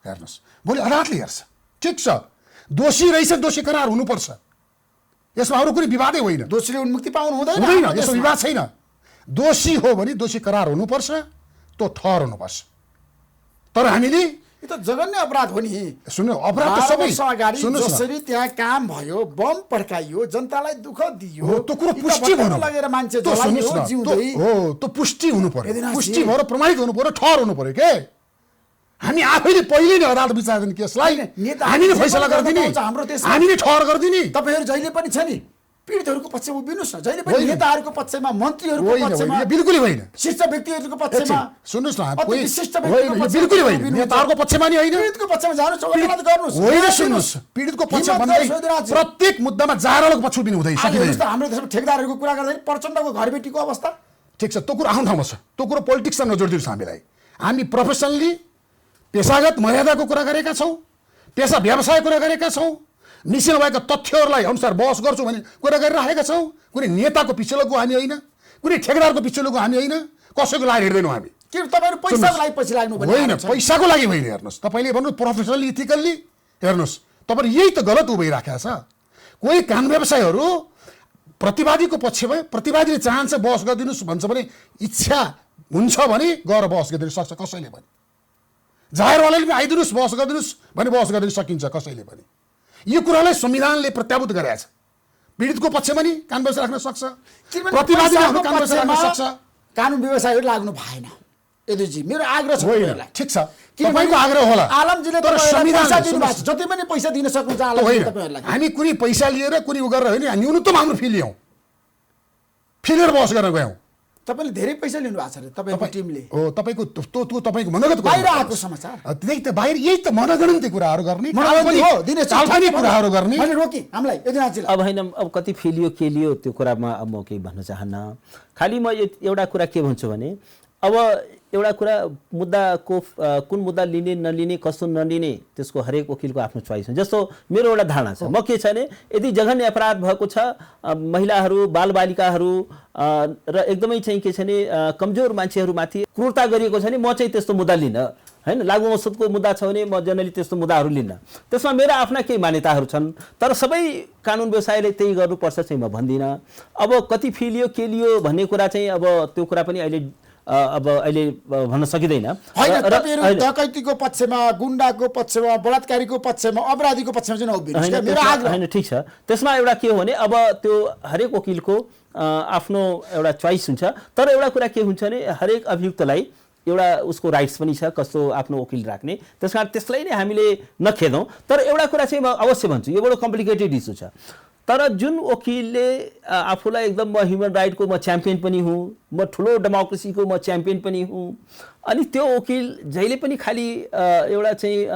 हेर्नुहोस्, भोलि अदालतले हेर्छ, ठिक छ, दोषी रहेछ, दोषी करार हुनुपर्छ, यसमा अरू कुनै विवादै होइन। दोषीले उन्मुक्ति पाउनु हुँदैन, यसमा विवाद छैन। दोषी हो भने दोषी करार हुनुपर्छ, त्यो ठहर हुनुपर्छ। तर हामीले यो त जघन्य अपराध हो नि। सुन्नु, अपराध त सबै जसरी त्यहाँ काम भयो, बम पड्काइयो, जनतालाई दुःख दियो, त्यो कुरो पुष्टि हुनु लगेर मान्छे हो, त्यो पुष्टि हुनु पर्यो, पुष्टि भएर प्रमाणित हुनु पर्यो, ठहर हुनु पर्यो के। हामी आफैले पहिले नै अदालत विचार्दैन केसलाई, हामीले फैसला गरिदिने, हामीले ठहर गरिदिने। तपाईहरु जहिले पनि छ नि पीडितहरूको पक्षमा उभिनुस् न, जहिले पनि नेताहरूको पक्षमा, मन्त्रीहरूको पक्षमा, बिल्कुलै होइन, शीर्ष व्यक्तिहरूको पक्षमा। सुन्नुस् न, बिल्कुलै होइन, नेताहरूको पक्षमा नि होइन, पीडितको पक्षमा जानुस्, अदालत गर्नुस्। होइन, सुन्नुस्, पीडितको पक्ष भन्दै प्रत्येक मुद्दामा जारालोको पक्ष उभिनु हुँदैन। हाम्रो देशमा ठेकदारहरूको कुरा गर्दा प्रचण्डको घरबेटीको अवस्था ठिक छ, त्यो कुरो आफ्नो ठाउँमा छ, त्यो कुरो पोलिटिक्ससँग नजोडिदिनुहोस् हामीलाई। हामी प्रोफेसनली पेसागत मर्यादाको कुरा गरेका छौँ, पेसा व्यवसाय कुरा गरेका छौँ, मिसिन भएका तथ्यहरूलाई अनुसार बहस गर्छौँ भने कुरा गरिराखेका छौँ। कुनै नेताको पिछे लगेको हामी होइन, कुनै ठेकेदारको पिछे लगेको हामी होइन, कसैको लागि हिँड्दैनौँ हामी। के तपाईँहरू पैसाको लागि पछि लाग्नु होइन, पैसाको लागि होइन। हेर्नुहोस्, तपाईँले भन्नु प्रोफेसनली इथिकल्ली हेर्नुहोस्, तपाईँहरू यही त गलत भइराखेको छ। कोही कानुन व्यवसायहरू प्रतिवादीको पक्षमा, प्रतिवादीले चाहन्छ बहस गरिदिनुहोस् भन्छ भने, इच्छा हुन्छ भने गएर बहस गरिदिनु सक्छ कसैले पनि। जाहेरवालाले पनि आइदिनुहोस् बहस गरिदिनुहोस् भने बहस गरिदिनु सकिन्छ कसैले पनि। यो कुरालाई संविधानले प्रत्याभूत गरेको छ। पीडितको पक्षमा नि कानुन व्यवसाय राख्न सक्छ, प्रतिवादीले आफ्नो कानुन व्यवसाय राख्न सक्छ। कानुन व्यवसायहरू लाग्नु भएन। यदुजी मेरो आग्रह छ होइन, ठिक छ, तपाईँको आग्रह होला। आलमजीले तर संविधान जति पनि पैसा दिन सक्नुहुन्छ आलमजीले तपाईँहरूलाई। हामी कुनै पैसा लिएर कुनै उ गरेर होइन, न्यूनतम हाम्रो फी लियौँ, फी लिएर बहस गर्न गयौँ। तपाईँले धेरै पैसा लिनु भएको छ अरे तपाईँको टिमले। हो, तपाईँको त्यो तपाईँको मनोगत बाहिर आएको समाचार। त्यही त बाहिर, यही त मनगणन्ती कुराहरू गर्ने, हो दिने चालफानी कुराहरू गर्ने। मैले रोकी हामीलाई यदुनाथजीलाई। अब होइन, अब कति फेलियो के लियो त्यो कुरामा अब म केही भन्न चाहन्न। खालि म एउटा कुरा के भन्छु भने, अब एउटा कुरा मुद्दाको कुन मुद्दा लिने नलिने, कस्तो नलिने, त्यसको हरेक वकिलको आफ्नो चोइस हुन्छ। जस्तो मेरो एउटा धारणा छ, म के छ भने यदि जघन्य अपराध भएको छ, महिलाहरू, बालबालिकाहरू र एकदमै चाहिँ के छ भने कमजोर मान्छेहरूमाथि क्रूरता गरिएको छ भने म चाहिँ त्यस्तो मुद्दा लिन्न होइन। लागु औषधको मुद्दा छ भने म जनरली त्यस्तो मुद्दाहरू लिन्न। त्यसमा मेरा आफ्ना केही मान्यताहरू छन्, तर सबै कानुन व्यवसायले त्यही गर्नुपर्छ चाहिँ म भन्दिनँ। अब कति फी लियो के लियो भन्ने कुरा चाहिँ अब त्यो कुरा पनि अहिले भन्न सकिँदैन। डकैतीको पक्षमा, गुण्डाको पक्षमा, बलात्कारीको पक्षमा, अपराधीको पक्षमा चाहिँ नउभिनुहोस् मेरो आग्रह होइन। ठिक छ, त्यसमा एउटा के हो भने अब त्यो हरेक वकिलको आफ्नो एउटा चोइस हुन्छ। तर एउटा कुरा के हुन्छ भने हरेक अभियुक्तलाई एउटा उसको राइट्स पनि छ कस्तो आफ्नो वकिल राख्ने, त्यस कारण त्यसलाई नै हामीले नखेदौँ। तर एउटा कुरा चाहिँ म अवश्य भन्छु, यो बडो कम्प्लिकेटेड इस्यु छ। तर जुन वकिलले आफूलाई एकदम म ह्युमन राइटको म च्याम्पियन पनि हुँ, म ठुलो डेमोक्रेसीको म च्याम्पियन पनि हुँ, अनि त्यो वकिल जहिले पनि खालि एउटा चाहिँ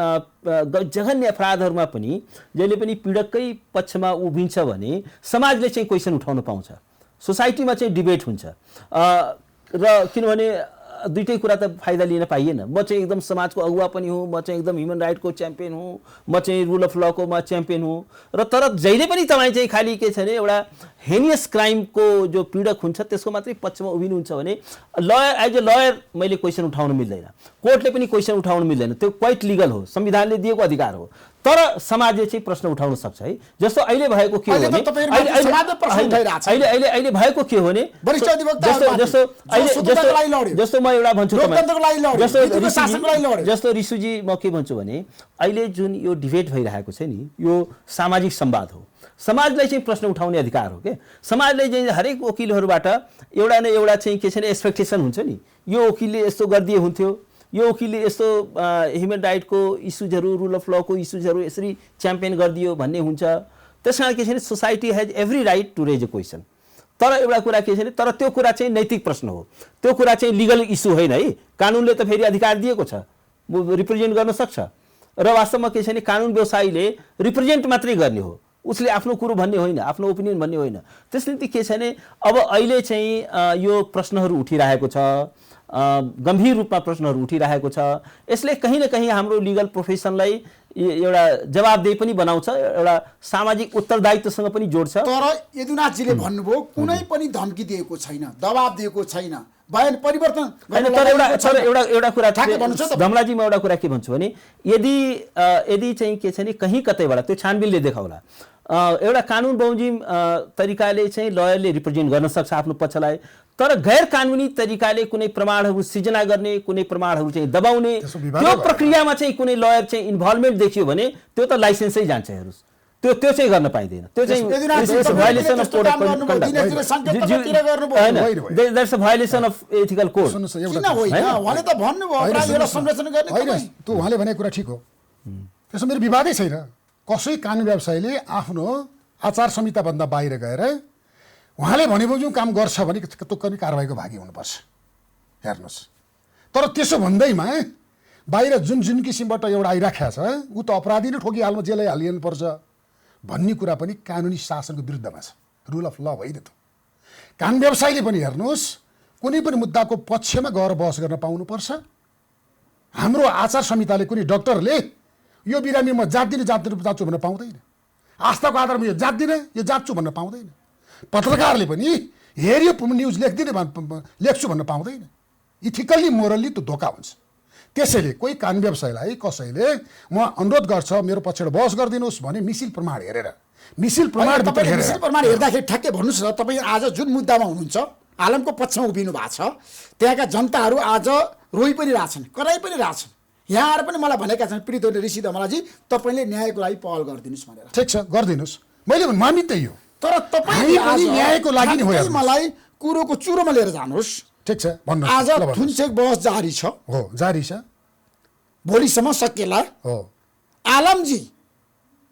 जघन्य अपराधहरूमा पनि जहिले पनि पीडककै पक्षमा उभिन्छ भने समाजले चाहिँ क्वेसन उठाउन पाउँछ, सोसाइटीमा चाहिँ डिबेट हुन्छ। र किनभने दुईटै कुरा त फाइदा लिन पाइएन। म चाहिँ एकदम समाजको अगुवा पनि हुँ, म चाहिँ एकदम ह्युमन राइटको च्याम्पियन हुँ, म चाहिँ रुल अफ लको म च्याम्पियन हुँ, र तर जहिले पनि तपाईँ चाहिँ खालि के छ भने एउटा हेनियस क्राइमको जो पीडक हुन्छ त्यसको मात्रै पक्षमा उभिनुहुन्छ भने लयर, एज अ लयर मैले क्वेसन उठाउन मिल्दैन, कोर्टले पनि क्वेसन उठाउन मिल्दैन। त्यो क्वाइट लिगल हो, संविधानले दिएको अधिकार हो। तर समाजले चाहिँ प्रश्न उठाउन सक्छ है। जस्तो अहिले भएको के हो भने अहिले भएको के हो भने जस्तो म एउटा भन्छु जस्तो ऋषुजी म के भन्छु भने अहिले जुन यो डिबेट भइरहेको छ नि यो सामाजिक संवाद हो। समाजलाई चाहिँ प्रश्न उठाउने अधिकार हो के। समाजले चाहिँ हरेक वकिलहरूबाट एउटा न एउटा चाहिँ के छ भने एक्सपेक्टेसन हुन्छ नि, यो वकिलले यस्तो गरिदिए हुन्थ्यो, यो वकिलले यस्तो ह्युमन राइटको इस्युजहरू, रुल अफ लको इस्युजहरू यसरी च्याम्पियन गरिदियो भन्ने हुन्छ। त्यस कारण के छ भने society has every right to raise a question. तर एउटा कुरा के छ भने तर त्यो कुरा चाहिँ नैतिक प्रश्न हो, त्यो कुरा चाहिँ लिगल इस्यु होइन है। कानुनले त फेरि अधिकार दिएको छ, रिप्रेजेन्ट गर्न सक्छ। र वास्तवमा के छ भने कानुन व्यवसायीले रिप्रेजेन्ट मात्रै गर्ने हो, उसले आफ्नो कुरो भन्ने होइन, आफ्नो ओपिनियन भन्ने होइन। त्यसले के छ भने अब अहिले चाहिँ यो प्रश्नहरू उठिरहेको छ, गम्भीर रूपमा प्रश्नहरू उठिरहेको छ। यसले कहीँ न कहीँ हाम्रो लिगल प्रोफेसनलाई एउटा जवाबदेही पनि बनाउँछ, एउटा सामाजिक उत्तरदायित्वसँग पनि जोड्छ। तर यदुनाथजीले भन्नुभयो कुनै पनि धम्की दिएको छैन, दबाब दिएको छैन, बयान परिवर्तन होइन। तर एउटा कुरा धमलाजी, म एउटा कुरा के भन्छु भने यदि चाहिँ के छ भने कहीँ कतैबाट त्यो छानबिनले देखाउला, एउटा कानुन बमोजिम तरिकाले चाहिँ लयरले रिप्रेजेन्ट गर्न सक्छ आफ्नो पक्षलाई, तर गैर कानुनी तरिकाले कुनै प्रमाणहरू सिर्जना गर्ने, कुनै प्रमाणहरू चाहिँ दबाउने त्यो प्रक्रियामा चाहिँ कुनै लयर चाहिँ इन्भल्भमेन्ट देखियो भने त्यो त लाइसेन्सै जान्छ। हेर्नुहोस्, त्यो चाहिँ गर्न पाइँदैन, त्यो चाहिँ violation of code of that's a violation of ethical code. उहाँले त भन्नुभयो अपराधीहरूलाई संरक्षण गर्ने, त्यो उहाँले भनेको कुरा ठिक हो, त्यसमा मेरो विवादै छैन। कसै कानुन व्यवसायीले आफ्नो आचार संहिताभन्दा बाहिर गएर उहाँले भनेको जुन काम गर्छ भने त्यो पनि कारबाहीको भागी हुनुपर्छ। हेर्नुहोस्, तर त्यसो भन्दैमा बाहिर जुन किसिमबाट एउटा आइराखेको छ ऊ त अपराधी नै ठोकिहाल्नु, जेलै हालिनुपर्छ भन्ने कुरा पनि कानुनी शासनको विरुद्धमा छ, रुल अफ ल होइन त। कानुन व्यवसायीले पनि हेर्नुहोस् कुनै पनि मुद्दाको पक्षमा गएर बहस गर्न पाउनुपर्छ। हाम्रो आचार संहिताले कुनै डक्टरले यो बिरामी म जाँच्छु भन्न पाउँदैन, आस्थाको आधारमा यो जाँच्छु भन्न पाउँदैन। पत्रकारले पनि हेऱ्यो न्युज लेख्छु भन्न पाउँदैन। इथिकल्ली मोरल्ली त्यो धोका हुन्छ। त्यसैले कोही कानुन व्यवसायीलाई कसैले म अनुरोध गर्छ मेरो पक्षबाट बहस गरिदिनुहोस् भने मिसिल प्रमाण हेरेर मिसिल प्रमाण मिसिल प्रमाण हेर्दाखेरि ठ्याक्कै भन्नुहोस् न, तपाईँ आज जुन मुद्दामा हुनुहुन्छ आलमको पक्षमा उभिनु भएको छ, त्यहाँका जनताहरू आज रोइ पनि रहेछन्, कराइ पनि रहेछन्। यहाँ आएर पनि मलाई भनेका छन् पीडितहरूले ऋषि धमलाजी तपाईँले न्यायको लागि पहल गरिदिनुहोस् भनेर। ठिक छ, गरिदिनुहोस्, मैले मानि त्यही हो। तर तपाईँ न्यायको लागि नै हो। मलाई कुरोको चुरोमा लिएर जानुहोस्। ठिक छ, भन्नुहोस्। आज थुनचेक बहस जारी छ, हो जारी छ, भोलिसम्म सकिएला। हो आलमजी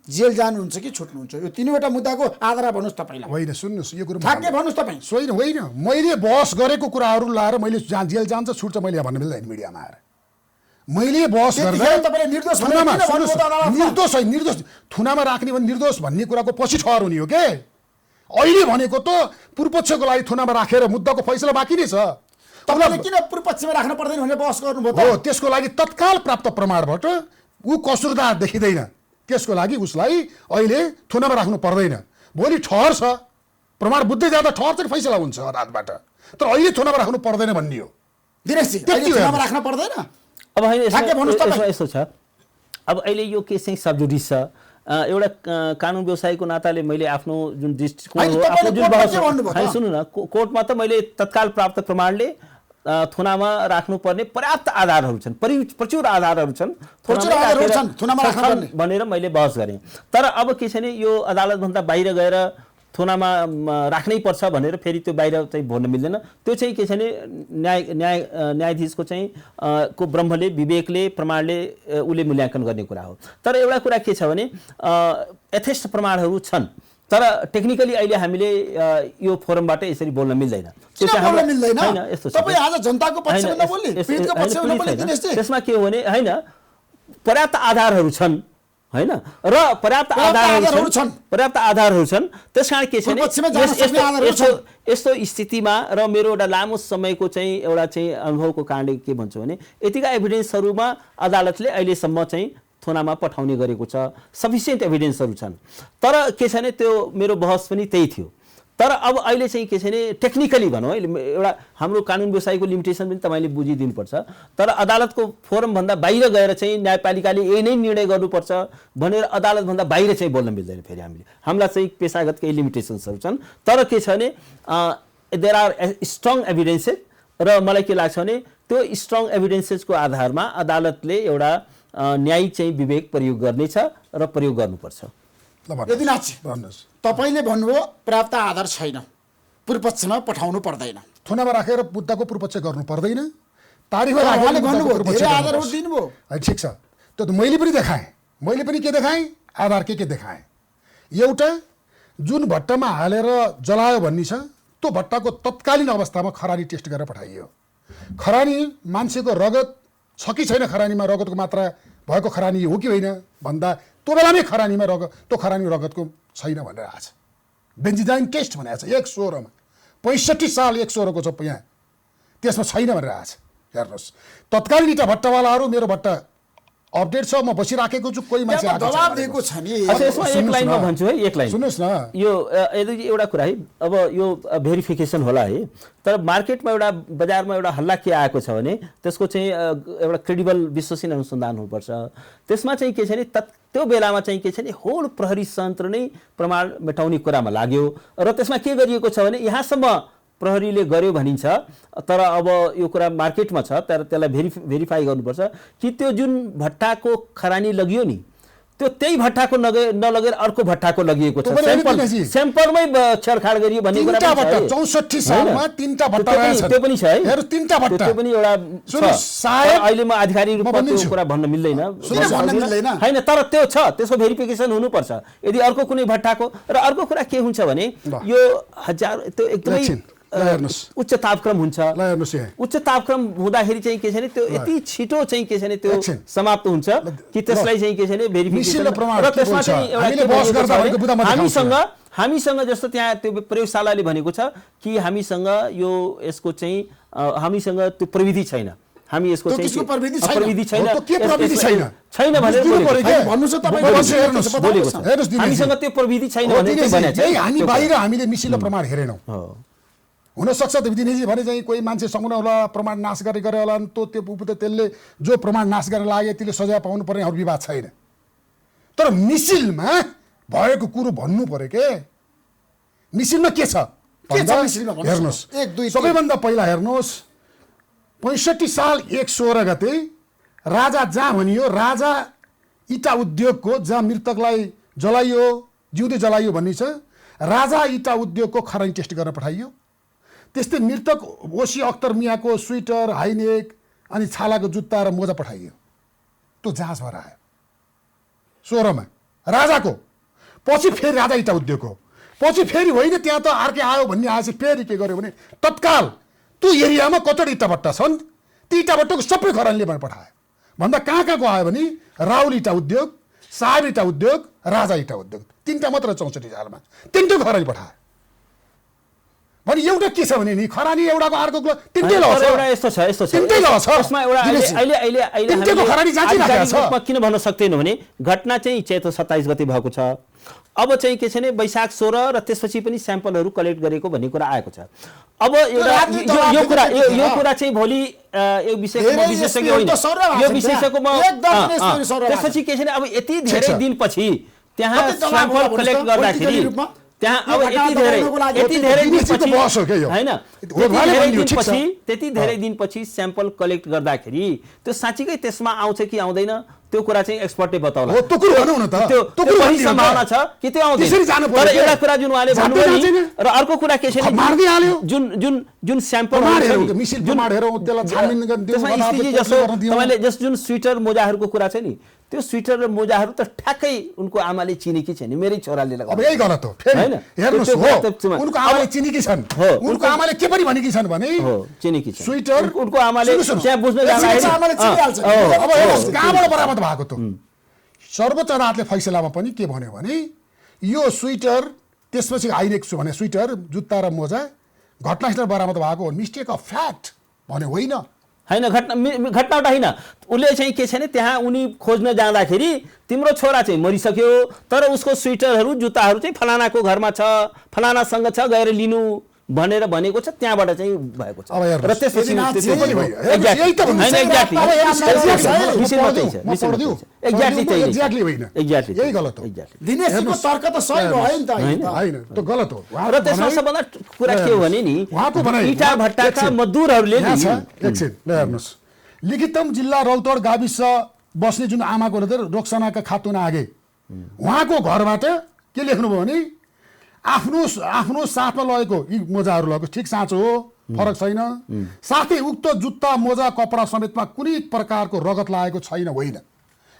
जेल जानुहुन्छ कि छुट्नुहुन्छ, यो तीनवटा मुद्दाको आधार भन्नुहोस् तपाईँलाई। होइन सुन्नुहोस्, यो कुरो ठ्याक्कै भन्नुहोस् तपाईँ। होइन मैले बहस गरेको कुराहरू लाएर मैले जहाँ जेल जान्छ छुट्छ मैले यहाँ भन्नु मिल्दैन मिडियामा आएर। मैले बहस गर्दा निर्दोष निर्दोष थुनामा राख्ने भने निर्दोष भन्ने कुराको पछि ठहर हुने हो के। अहिले भनेको त पूर्वपक्षको लागि थुनामा राखेर मुद्दाको फैसला बाँकी नै छ। तपाईँले किन पूर्वपक्षमा राख्न पर्दैन भनेर बहस गर्नुभयो? हो, त्यसको लागि तत्काल प्राप्त प्रमाणबाट ऊ कसुरदार देखिँदैन, त्यसको लागि उसलाई अहिले थुनामा राख्नु पर्दैन। भोलि ठहर छ, प्रमाण बुझ्दै जाँदा ठहर चाहिँ फैसला हुन्छ अदालतबाट, तर अहिले थुनामा राख्नु पर्दैन भन्ने हो। दिनेशजी थुनामा राख्न पर्दैन। अब होइन यस्तो छ, अब अहिले यो केस चाहिँ सबजुडिस छ। एउटा कानुन व्यवसायीको नाताले मैले आफ्नो जुन दृष्टिकोण हो, आफ्नो जुन बहस सुन्नु न, कोर्टमा त मैले तत्काल प्राप्त प्रमाणले थुनामा राख्नुपर्ने पर्याप्त आधारहरू छन्, प्रचुर आधारहरू छन् भनेर मैले बहस गरेँ। तर अब के छ भने यो अदालतभन्दा बाहिर गएर थुनामा राख्नै पर्छ भनेर फेरि त्यो बाहिर चाहिँ भन्न मिल्दैन। त्यो चाहिँ के छ भने न्यायाधीशको चाहिँ को ब्रह्मले, विवेकले, प्रमाणले उसले मूल्याङ्कन गर्ने कुरा हो। तर एउटा कुरा के छ भने यथेष्ट प्रमाणहरू छन्, तर टेक्निकली अहिले हामीले यो फोरमबाट यसरी बोल्न मिल्दैन। त्यसमा के हो भने होइन पर्याप्त आधारहरू छन्, होइन र पर्याप्त आधारहरू छन्। त्यसकारण के छ भने यस्तो स्थितिमा र मेरो एउटा लामो समयको चाहिँ एउटा चाहिँ अनुभवको कारणले के भन्छु भने यतिका एभिडेन्सहरूमा अदालतले अहिलेसम्म चाहिँ थुनामा पठाउने गरेको छ, सफिसियन्ट एभिडेन्सहरू छन्। तर के छ भने त्यो मेरो बहस पनि त्यही थियो। तर अब अहिले चाहिँ के छ भने टेक्निकली भनौँ है, एउटा हाम्रो कानुन व्यवसायको लिमिटेसन पनि तपाईँले बुझिदिनुपर्छ। तर अदालतको फोरमभन्दा बाहिर गएर चाहिँ न्यायपालिकाले यही नै निर्णय गर्नुपर्छ भनेर अदालतभन्दा बाहिर चाहिँ बोल्न मिल्दैन। फेरि हामीलाई चाहिँ पेसागत केही लिमिटेसन्सहरू छन्। तर के छ भने देयर आर स्ट्रङ एभिडेन्सेस, र मलाई के लाग्छ भने त्यो स्ट्रङ एभिडेन्सेसको आधारमा अदालतले एउटा न्यायिक चाहिँ विवेक प्रयोग गर्नेछ र प्रयोग गर्नुपर्छ। तपाईँले भन्नुभयो पर्याप्त आधार छैन, पूर्वपक्षमा पठाउनु पर्दैन, थुनामा राखेर मुद्दाको पूर्वपक्ष गर्नु पर्दैन, तारिखमा दिनुभयो। ठिक छ, त्यो त मैले पनि देखाएँ। मैले पनि के देखाएँ, आधार के देखाएँ। एउटा जुन भट्टामा हालेर जलायो भन्ने छ, त्यो भट्टाको तत्कालीन अवस्थामा खरानी टेस्ट गरेर पठाइयो। खरानी मान्छेको रगत छ कि छैन, खरानीमा रगतको मात्रा भएको खरानी हो कि होइन भन्दा त्यो बेलामै खरानीमा त्यो खरानी रगतको छैन भनेर आएको छ। बेन्जिडाइन टेस्ट भनेको छ 116मा, 65 साल 116को छ यहाँ, त्यसमा छैन भनेर आएको छ। हेर्नुहोस्, तत्कालीन इटा भट्टावालाहरू मेरो भट्टा अपडेट छ, म बसिराखेको छु, कोही मान्छे दबाब दिएको छ नि। यसमा एक लाइनमा भन्छु है, एक लाइन सुन्नुहोस् न, यो एउटा कुरा है, अब यो भेरिफिकेसन होला है, तर मार्केटमा एउटा बजारमा एउटा हल्ला के आएको छ भने त्यसको चाहिँ एउटा क्रेडिबल विश्वसनीय अनुसन्धान हुनुपर्छ। त्यसमा चाहिँ के छ भने त्यो बेलामा चाहिँ के छ भने होल प्रहरी तन्त्र नै प्रमाण मेटाउने कुरामा लाग्यो र त्यसमा के गरिएको छ भने यहाँसम्म प्रहरीले गर्यो भनिन्छ, तर अब यो कुरा मार्केटमा छ, तर त्यसलाई भेरिफाई गर्नुपर्छ कि त्यो जुन भट्टाको खरानी लगियो नि त्यो त्यही भट्टाको नलगेर अर्को भट्टाको लगिएको छ, स्याम्पलमै छेडछाड गरियो भन्ने कुरा पनि छ। 64 सालमा 3टा भट्टा रहेछ, त्यो पनि छ है, हेर 3टा भट्टा, त्यो पनि एउटा सायद अहिले म आधिकारिक रूपमा त्यो कुरा भन्न मिल्दैन हैन, तर त्यो छ, त्यसको भेरिफिकेसन हुनुपर्छ। यदि अर्को कुनै भट्टाको, र अर्को कुरा के हुन्छ भने यो हजार त्यो एकदमै उच्च तापक्रम हुन्छ, उच्च तापक्रम हुँदाखेरि चाहिँ के छ भने त्यो यति छिटो चाहिँ के छ भने त्यो समाप्त हुन्छ कि त्यसलाई चाहिँ के छ भने भेरिफिकेसन, र त्यसमा चाहिँ एउटा हामीसँग जस्तो त्यहाँ त्यो प्रयोगशालाले भनेको छ कि हामीसँग यो यसको चाहिँ हामीसँग त्यो प्रविधि छैन, हामी यसको चाहिँ प्रविधि छैन भनेर भन्नु छ तपाईँ। हामीसँग त्यो प्रविधि छैन भनेर भनेको छ। हामी बाहिर हामीले मिसिलो प्रमाण हेरेनौँ, हुनसक्छ दिनेजी भने चाहिँ कोही मान्छे सँगै होला प्रमाण नाश गरे होला त्यो त्यसले जो प्रमाण नाश गरेर लाग्यो त्यसले सजाय पाउनु पर्ने अरू विवाद छैन। तर मिसिलमा भएको कुरो भन्नु पर्यो के। मिसिलमा के छ हेर्नुहोस्, सबैभन्दा पहिला हेर्नुहोस् 65 साल 1/16 गते राजा जहाँ भनियो, राजा इटा उद्योगको जहाँ मृतकलाई जलाइयो, जिउँदै जलाइयो भन्ने छ, राजा इटा उद्योगको खरानी टेस्ट गर्न पठाइयो। त्यस्तै मृतक ओसी अख्तर मियाको स्वेटर, हाइनेक अनि छालाको जुत्ता र मोजा पठाइयो। त्यो जाँच भएर आयो 16 मा राजाको। पछि फेरि राजा इटा उद्योगको, पछि फेरि होइन त्यहाँ त अर्कै आयो भन्ने आएपछि फेरि के गर्यो भने तत्काल त्यो एरियामा कतिवटा इटाभट्टा छन्, ती इटाभट्टाको सबै खरानीले पठायो। भन्दा कहाँको आयो भने राहुल इटा उद्योग, साहेब इटा उद्योग, राजा इटा उद्योग, 3टा मात्र 64 सालमा 3टै खरानी पठायो। भने एउटा के छ भने नि खरानी एउटाको अर्को तिनटै लस एउटा यस्तो छ तिनटै लस यसमा एउटा अहिले तिनटैको खरानी जाँचिरहेको छ। किन भन्न सक्दैनौँ भने घटना चाहिँ चैत्र 27 गते भएको छ। अब चाहिँ के छ भने वैशाख 16 र त्यसपछि पनि स्याम्पलहरू कलेक्ट गरेको भन्ने कुरा आएको छ। अब यो कुरा चाहिँ भोलि यो विषयको विशेषज्ञ होइन, यो विशेषज्ञको म त्यसपछि के छ भने अब यति धेरै दिनपछि त्यहाँ स्याम्पल कलेक्ट गर्दाखेरि त्यहाँ अब यति धेरै दिनपछि हैन, त्यति धेरै दिनपछि स्याम्पल कलेक्ट गर्दाखेरि त्यो साँच्चीकै त्यसमा आउँछ कि आउँदैन त्यो कुरा चाहिँ एक्सपर्टले बताउला। त्यो पनि सम्भावना छ कि त्यो आउँदैन। तर एउटा कुरा जुन उहाँले भन्नुभयो नि, र अर्को कुरा के छ जुन स्याम्पल तपाईँले जुन स्वेटर मोजाहरूको कुरा छ नि, त्यो स्वेटर र मोजाहरू त ठ्याक्कै उनको आमाले चिनेकी छैन, मेरै छोराले लगाएको। अब यही गलत हो फेरि हेर्नुस्, उनको आमाले चिनेकी छन्, उनको आमाले के पनि भनेकी छन् भने चिनेकी छन् स्वेटर उनको आमाले त्यहाँ बुझ्न जाँदाखेरि अब हेर्नुस् कहाँबाट बरामद भएको त। सर्वोच्च अदालतले फैसलामा पनि के भन्यो भने यो स्वेटर त्यसपछि हाइनेक भने स्वेटर, जुत्ता र मोजा घटनास्थल बरामद भएको हो, मिस्टेक अफ फ्याक्ट भन्यो होइन। होइन घटनाबाट होइन, उसले चाहिँ के छ भने त्यहाँ उनी खोज्न जाँदाखेरि तिम्रो छोरा चाहिँ मरिसक्यो तर उसको स्वेटरहरू जुत्ताहरू चाहिँ फलानाको घरमा छ, फलानासँग छ, गएर लिनु भनेर भनेको छ, त्यहाँबाट चाहिँ भएको छ। र त्यसपछि यही गलत हो। दिनेशजीको तर्क त सही भयो नि त, हैन त्यो गलत हो। र त्यसमा सबभन्दा कुरा के हो भने नि उहाँको भनाइ इटा भट्टाका मजदुरहरूले एकछिन ल हेर्नुस्, लिखितम जिल्ला रौतहट गाविस बस्ने जुन आमाको रोक्सनाका खातुन आगे उहाँको घरबाट के लेख्नुभयो भने आफ्नो साथमा लगेको यी मोजाहरू लगेको ठिक साँचो हो, फरक छैन। साथै उक्त जुत्ता मोजा कपडा समेतमा कुनै प्रकारको रगत लागेको छैन होइन।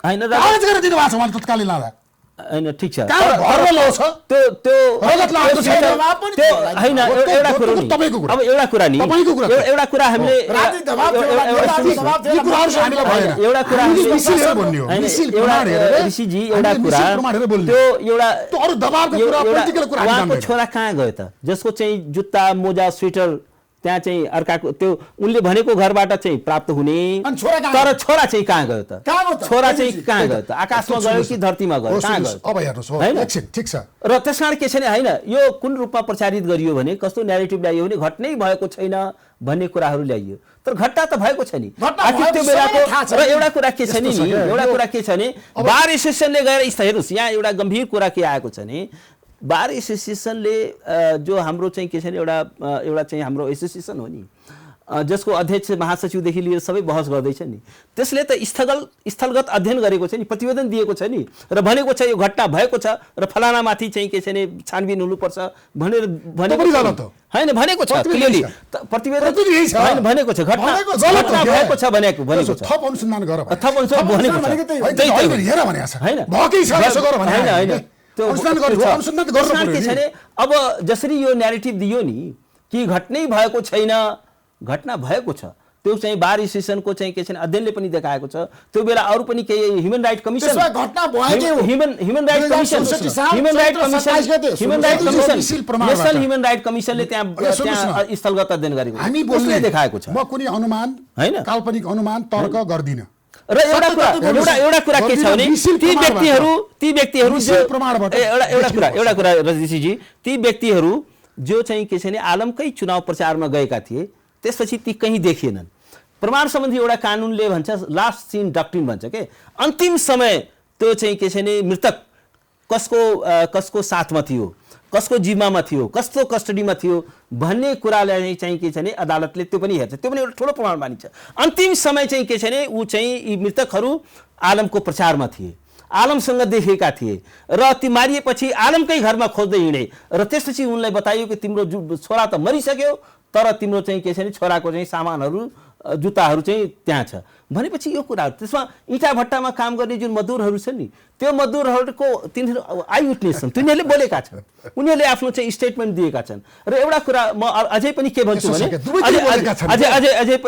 हैन कागज गरेर दिनु भएको छ उहाँले तत्कालीन लाँदा हैन ठिक छ। घरमा लो छ त्यो रगत लागेको छैन हैन एउटा कुरा नि, तपाईको कुरा, अब एउटा कुरा नि, एउटा कुरा हामीले एउटा कुरा ऋषिजी एउटा कुरा त्यो एउटा अरु दबावको कुरा पोलिटिकल कुरा उहाँको छोरा कहाँ गयो त जसको चाहिँ जुत्ता मोजा स्वेटर त्यहाँ चाहिँ अर्काको त्यो उनले भनेको घरबाट चाहिँ प्राप्त हुने, तर छोरा चाहिँ कहाँ गयो त? छोरा चाहिँ कहाँ गयो त? आकाशमा गयो कि धरतीमा गयो? कहाँ गयो? अब हेर्नुस् एकछिन ठिक छ। र त्यसकारण के छ नि हैन, यो कुन रूपमा प्रचारित गरियो भने कस्तो न्यारेटिभ ल्याइयो भने घटनै भएको छैन भन्ने कुराहरू ल्याइयो, तर घटना त भएको छ नि। आखिर त्यो बेलाको र एउटा कुरा के छ नि, एउटा कुरा के छ नि, बार एसोसिएसनले गएर हेर्नुस् यहाँ एउटा गम्भीर कुरा के आएको छ नि, बार एसोसिएसनले जो हाम्रो चाहिँ के छ नि एउटा चाहिँ हाम्रो एसोसिएसन हो नि, जसको अध्यक्ष महासचिवदेखि लिएर सबै बहस गर्दैछ नि, त्यसले त स्थलगत अध्ययन गरेको छ नि, प्रतिवेदन दिएको छ नि, र भनेको छ यो घटना भएको छ र फलानामाथि चाहिँ के छ नि छानबिन हुनुपर्छ भनेर भनेको हैन, भनेको छ क्लियरली प्रतिवेदन हैन भनेको छ, घटना भएको छ भनेको छ, थप अनुसन्धान गर भनेको छ हैन भकै छ यसो गर भने हैन त्यो अनुसन्धान गर्नु पर्यो। अब जसरी यो न्यारेटिभ दियो नि कि घटनै भएको छैन, घटना भएको छ, त्यो चाहिँ बार एसोसिएसनको चाहिँ के छ अध्ययनले पनि देखाएको छ। त्यो बेला अरू पनि केही human right commission national human right कमिसनले त्यहाँ स्थलगत अध्ययन गरेको हामी बोल्ने देखाएको छ। म कुनै अनुमान हैन काल्पनिक अनुमान तर्क गर्दिन। र एउटा कुरा के छ भने ती व्यक्तिहरू एउटा कुरा ऋषिजी, ती व्यक्तिहरू जो चाहिँ के छ भने आलमकै चुनाव प्रचारमा गएका थिए त्यसपछि ती कहीँ देखिएनन्। प्रमाण सम्बन्धी एउटा कानुनले भन्छ लास्ट सिन डक्ट्रिन भन्छ के, अन्तिम समय त्यो चाहिँ के छ भने मृतक कसको साथमा थियो, कसको जिम्मामा थियो, कस्तो कस्टडीमा थियो भन्ने कुरालाई चाहिँ के छ भने अदालतले त्यो पनि हेर्छ, त्यो पनि एउटा ठुलो प्रमाण मानिन्छ। अन्तिम समय चाहिँ के छ भने ऊ चाहिँ यी मृतकहरू आलमको प्रचारमा थिए, आलमसँग देखेका थिए र ती मारिएपछि आलमकै घरमा खोज्दै हिँडे र त्यसपछि उनलाई बताइयो कि तिम्रो छोरा त मरिसक्यो तर तिम्रो चाहिँ के छ भने छोराको चाहिँ सामानहरू जुत्ताहरू चाहिँ त्यहाँ छ भनेपछि यो कुरा। त्यसमा इँटा भट्टामा काम गर्ने जुन मजदुरहरू छन् नि त्यो मजदुरहरूको तिनीहरू आई विटनेस छन्, तिनीहरूले बोलेका छन्, उनीहरूले आफ्नो चाहिँ स्टेटमेन्ट दिएका छन्। र एउटा कुरा म अझै पनि के भन्छु भने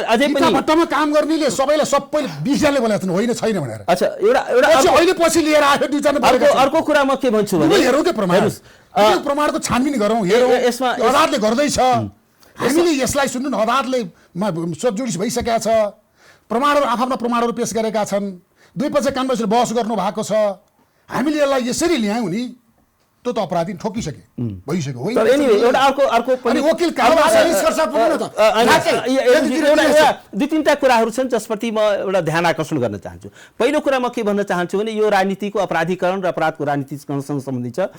अझै पनि भट्टामा काम गर्नेले सबैले 20 जनाले बोलेका छन् होइन छैन भनेर। अच्छा एउटा अहिले पछि लिएर आयो 2 जना। अर्को कुरा म के भन्छु भने हेरौँ के प्रमाणको छानबिन गरौँ, हेरौँ यसमा अदालतले गर्दैछ, हामीले यसलाई सुन्नु न, अदालतले सबजुडिस भइसकेका छ, प्रमाणहरू आफ्ना प्रमाणहरू पेश गरेका छन्, दुई पक्ष कानुनले बहस गर्नु भएको छ, हामीले यसलाई यसरी ल्यायौँ नि त्यो त अपराधी ठोकिसके भइसक्यो होइन। एउटा अर्को पनि वकिल दुई तीनटा कुराहरू छन् जसप्रति म एउटा ध्यान आकर्षण गर्न चाहन्छु। पहिलो कुरा म के भन्न चाहन्छु भने यो राजनीतिको अपराधीकरण र अपराधको राजनीतिकरणसँग सम्बन्धित छ।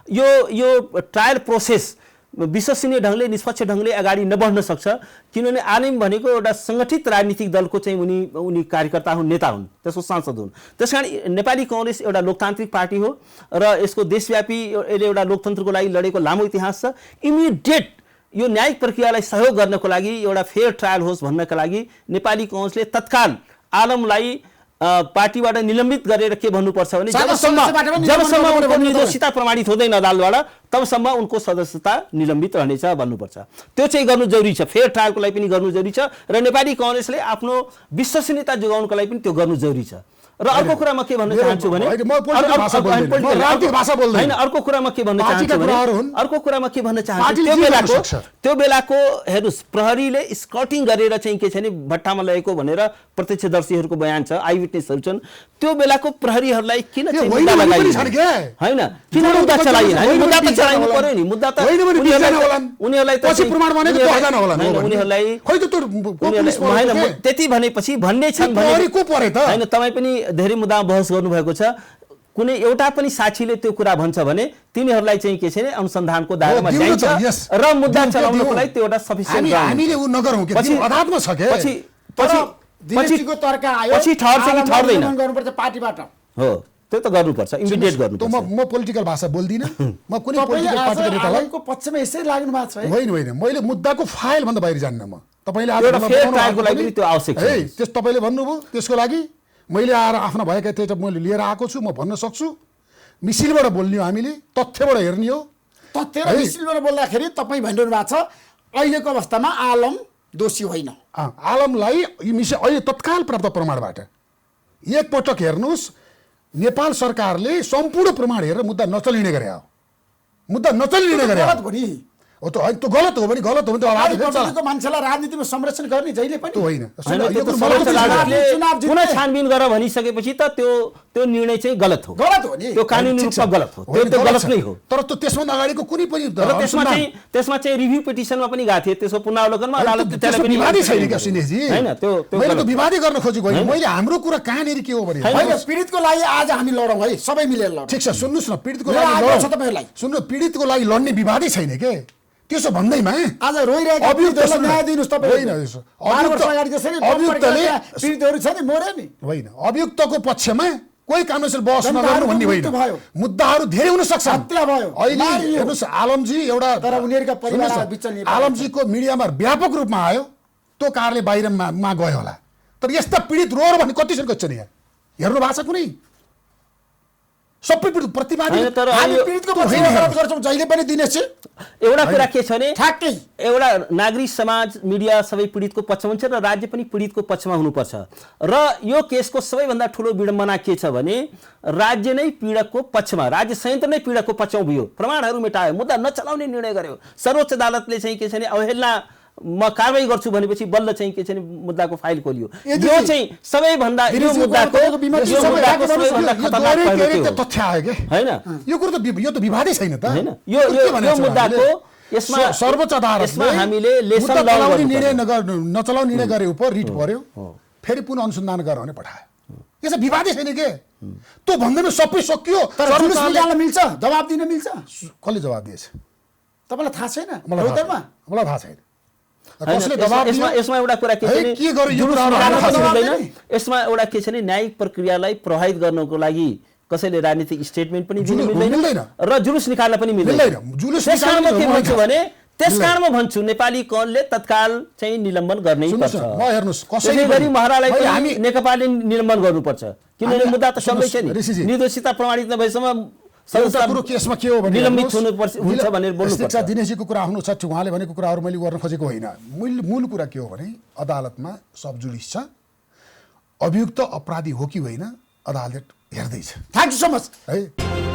यो ट्रायल प्रोसेस विश्वसनीय ढङ्गले निष्पक्ष ढङ्गले अगाडि नबढ्न सक्छ किनभने आलिम भनेको एउटा सङ्गठित राजनीतिक दलको चाहिँ उनी कार्यकर्ता हुन्, नेता हुन्, त्यसको सांसद हुन्। त्यसकारण नेपाली कांग्रेस एउटा लोकतान्त्रिक पार्टी हो र यसको देशव्यापी यसले एउटा लोकतन्त्रको लागि लडेको लामो इतिहास छ। इमिडिएट यो न्यायिक प्रक्रियालाई सहयोग गर्नको लागि एउटा फेयर ट्रायल होस् भन्नका लागि नेपाली कांग्रेसले तत्काल आलमलाई पार्टीबाट निलम्बित गरेर के भन्नुपर्छ भने जबसम्म उनको निर्दोषिता प्रमाणित हुँदैन अदालतबाट तबसम्म उनको सदस्यता निलम्बित रहनेछ भन्नुपर्छ। त्यो चाहिँ गर्नु जरुरी छ, फेयर ट्रायलको लागि पनि गर्नु जरुरी छ र नेपाली कांग्रेसले आफ्नो विश्वसनीयता जोगाउनको लागि पनि त्यो गर्नु जरुरी छ। र अर्को कुरा म के भन्न चाहन्छु भने अर्को कुरा म के भन्न चाहन्छु त्यो बेलाको हेर्नुस् प्रहरीले स्कटिङ गरेर चाहिँ के छ भने भट्टामा लगेको भनेर प्रत्यक्षदर्शीहरूको बयान छ, आई विटनेसहरू छन्। त्यो बेलाको प्रहरीहरूलाई किन चाहिँ मुद्दा लगाइयो हैन, किन मुद्दा चलाइएन? हैन मुद्दा त चलाइनु पर्यो नि, मुद्दा त उनीहरूलाई पछि प्रमाण भनेको त हैन होला नि, उनीहरूलाई खै त हैन त्यति भनेपछि भन्ने छन् भने को परे त हैन। तपाई पनि धेरै मुद्दामा बहस गर्नुभएको छ, कुनै एउटा पनि साक्षीले त्यो कुरा भन्छ भने तिनीहरूलाई चाहिँ के छ भने अनुसन्धानको दायरामा ल्याइन्छ र मुद्दा चलाउनको लागि त्यो एउटा सफिसिएन्ट हामीले उ नगरौँ के अदालतमा छ के दिनेशजीको तर्क आयो पछि ठहर्छ कि ठहर्दैन गर्नुपर्छ पार्टीबाट हो त्यो त गर्नुपर्छ, इमिडिएट गर्नुपर्छ। म पोलिटिकल भाषा बोल्दिनँ, म कुनै पोलिटिकल पार्टीको नेतालाई को पक्षमा यसै लाग्नु भएको छ होइन होइन मैले मुद्दाको फाइल भन्दा बाहिर जान्न। म तपाईले आज एउटा फेयर ट्रायलको लागि त्यो आवश्यक छ। त्यस तपाईले भन्नुभयो त्यसको लागि मैले आएर आफ्ना भएका थिए मैले लिएर आएको छु, म भन्न सक्छु। मिसिलबाट बोल्ने हो, हामीले तथ्यबाट हेर्ने हो। तथ्य र मिसिलबाट बोल्दाखेरि तपाईँ भनिरहनु भएको छ अहिलेको अवस्थामा आलम दोषी होइन। आलमलाई अहिले तत्काल प्राप्त प्रमाणबाट एकपटक हेर्नुहोस्, नेपाल सरकारले सम्पूर्ण प्रमाण हेरेर मुद्दा नचलिने गरे हो, मुद्दा नचलिने गरे गलत हो नि। हो त त्यो गलत हो भने गलत हो भने त मान्छेलाई राजनीतिमा संरक्षण गर्ने जहिले पनि होइन। कुनै छानबिन गर भनिसकेपछि त त्यो निर्णय चाहिँ गलत हो, गलत हो नि, त्यो कानुनी रूपमा गलत हो, त्यो गलत नै हो। तर त्यो त्यसभन्दा अगाडिको कुनै पनि त्यसमा चाहिँ रिभ्यू पिटिसनमा पनि गएको थियो, त्यसको पुनरावलोकनमा अदालतले त्यसलाई पनि विवादै छैन क्या सुनेशजी। हैन त्यो मैले त विवादै गर्न खोजेको होइन, मैले हाम्रो कुरा कहाँनिर के हो भने होइन पीडितको लागि आज हामी लडौँ है, सबै मिलेर लडौँ। ठिक छ सुन्नुस् न, पीडितको लागि लडौँ, सुन्नु पीडितको लागि लड्ने विवादै छैन के, त्यसो भन्दैमा आज रोइरहेको अभियुक्तलाई न्याय दिनुस् तपाईँ होइन, पीडितहरू छ नि मर्यो नि होइन, अभियुक्तको पक्षमा कोही कानुनले बहस नगर्नु भन्ने होइन, मुद्दाहरू धेरै हुन सक्छ। हत्या भयो अहिले हेर्नुस् आलमजी एउटा तर उनीहरूका परिवार बिचल्ने आलमजीको मिडियामा व्यापक रूपमा आयो, त्यो कारणले बाहिरमा गयो होला। तर यस्ता पीडित रोएर भन्ने कति छन् कति यहाँ हेर्नु भएको छ कुनै सबै पीडित प्रतिवादी तर हामी पीडितको पक्षमा विरोध गर्छौँ जहिले पनि दिनेश। एउटा कुरा के छ भने ठ्याक्कै एउटा नागरिक समाज मिडिया सबै पीडितको पक्षमा हुन्छ र राज्य पनि पीडितको पक्षमा हुनुपर्छ। र यो केसको सबैभन्दा ठुलो विडम्बना के छ भने राज्य नै पीडकको पक्षमा, राज्य संयन्त्र नै पीडकको पक्षमा भयो, प्रमाणहरू मेटायो, मुद्दा नचलाउने निर्णय गर्यो। सर्वोच्च अदालतले चाहिँ के छ भने अवहेलना म कारबाही गर्छु भनेपछि बल्ल चाहिँ के छ भने मुद्दाको फाइल खोलियो। यो चाहिँ सबैभन्दा यो मुद्दाको सबैभन्दा खतरनाक पहलु तथ्य आयो के हैन, यो कुरो त यो त विवादै छैन त हैन। यो मुद्दाको सर्वोच्च यसमा अदालतले हामीले लेसन मुद्दा लर्न चलाउने गर्नु निर्णय नचलाउने निर्णय गरे उप रिट पर्यो फेरि पुनः अनुसन्धान गर भने पठायो यो चाहिँ विवादै छैन के त्यो भन्दैमा सबै सकियो तर जुलुस निकाल्न मिल्छ जवाब दिन मिल्छ कसले जवाब दिएछ तपाईँलाई थाहा छैन मलाई थाहा छैन होइन, कसले जवाब यसमा दियो यसमा एउटा कुरा के छ है, भने के गर्यो यो जुलुस कुराहरू निकाल्न हामीलाई पनि थाहा मिल्दैन। छैन। यसमा एउटा के छ भने न्यायिक प्रक्रियालाई प्रभावित गर्नको लागि कसैले राजनीतिक स्टेटमेन्ट पनि दिनु जुलुस मिल्दैन मिल्दैन। र जुलुस निकाल्न पनि मिल्दैन। मिल्दैन। जुलुस त्यस कारण म के निकाल्नु भन्छु होइन। भने त्यस कारण म भन्छु नेपाली कनले तत्काल चाहिँ निलम्बन गर्नै पर्छ। सुन्नुहोस् न, म हेर्नुहोस्, कसैले त्यसै गरी पनि- महारालाई मैले पनि हामी- नेकपाले निलम्बन गर्नुपर्छ किनभने हामी- मुद्दा त सबै छ सुन्नुहोस्, ऋषिजी। नि निर्दोषिता प्रमाणित नभएसम्म एउटा कुरो केसमा के हो भने निलम्बित हेर्नुहोस्, हुन्छ भनेर बोल्नुपर्छ। शिक्षा दिनेजीको कुरा आउनु छ उहाँले भनेको कुराहरू मैले गर्न खोजेको होइन मूल कुरा के हो भने अदालतमा सब जुडिस छ अभियुक्त अपराधी हो कि होइन अदालत हेर्दैछ थ्याङ्क यू सो मच है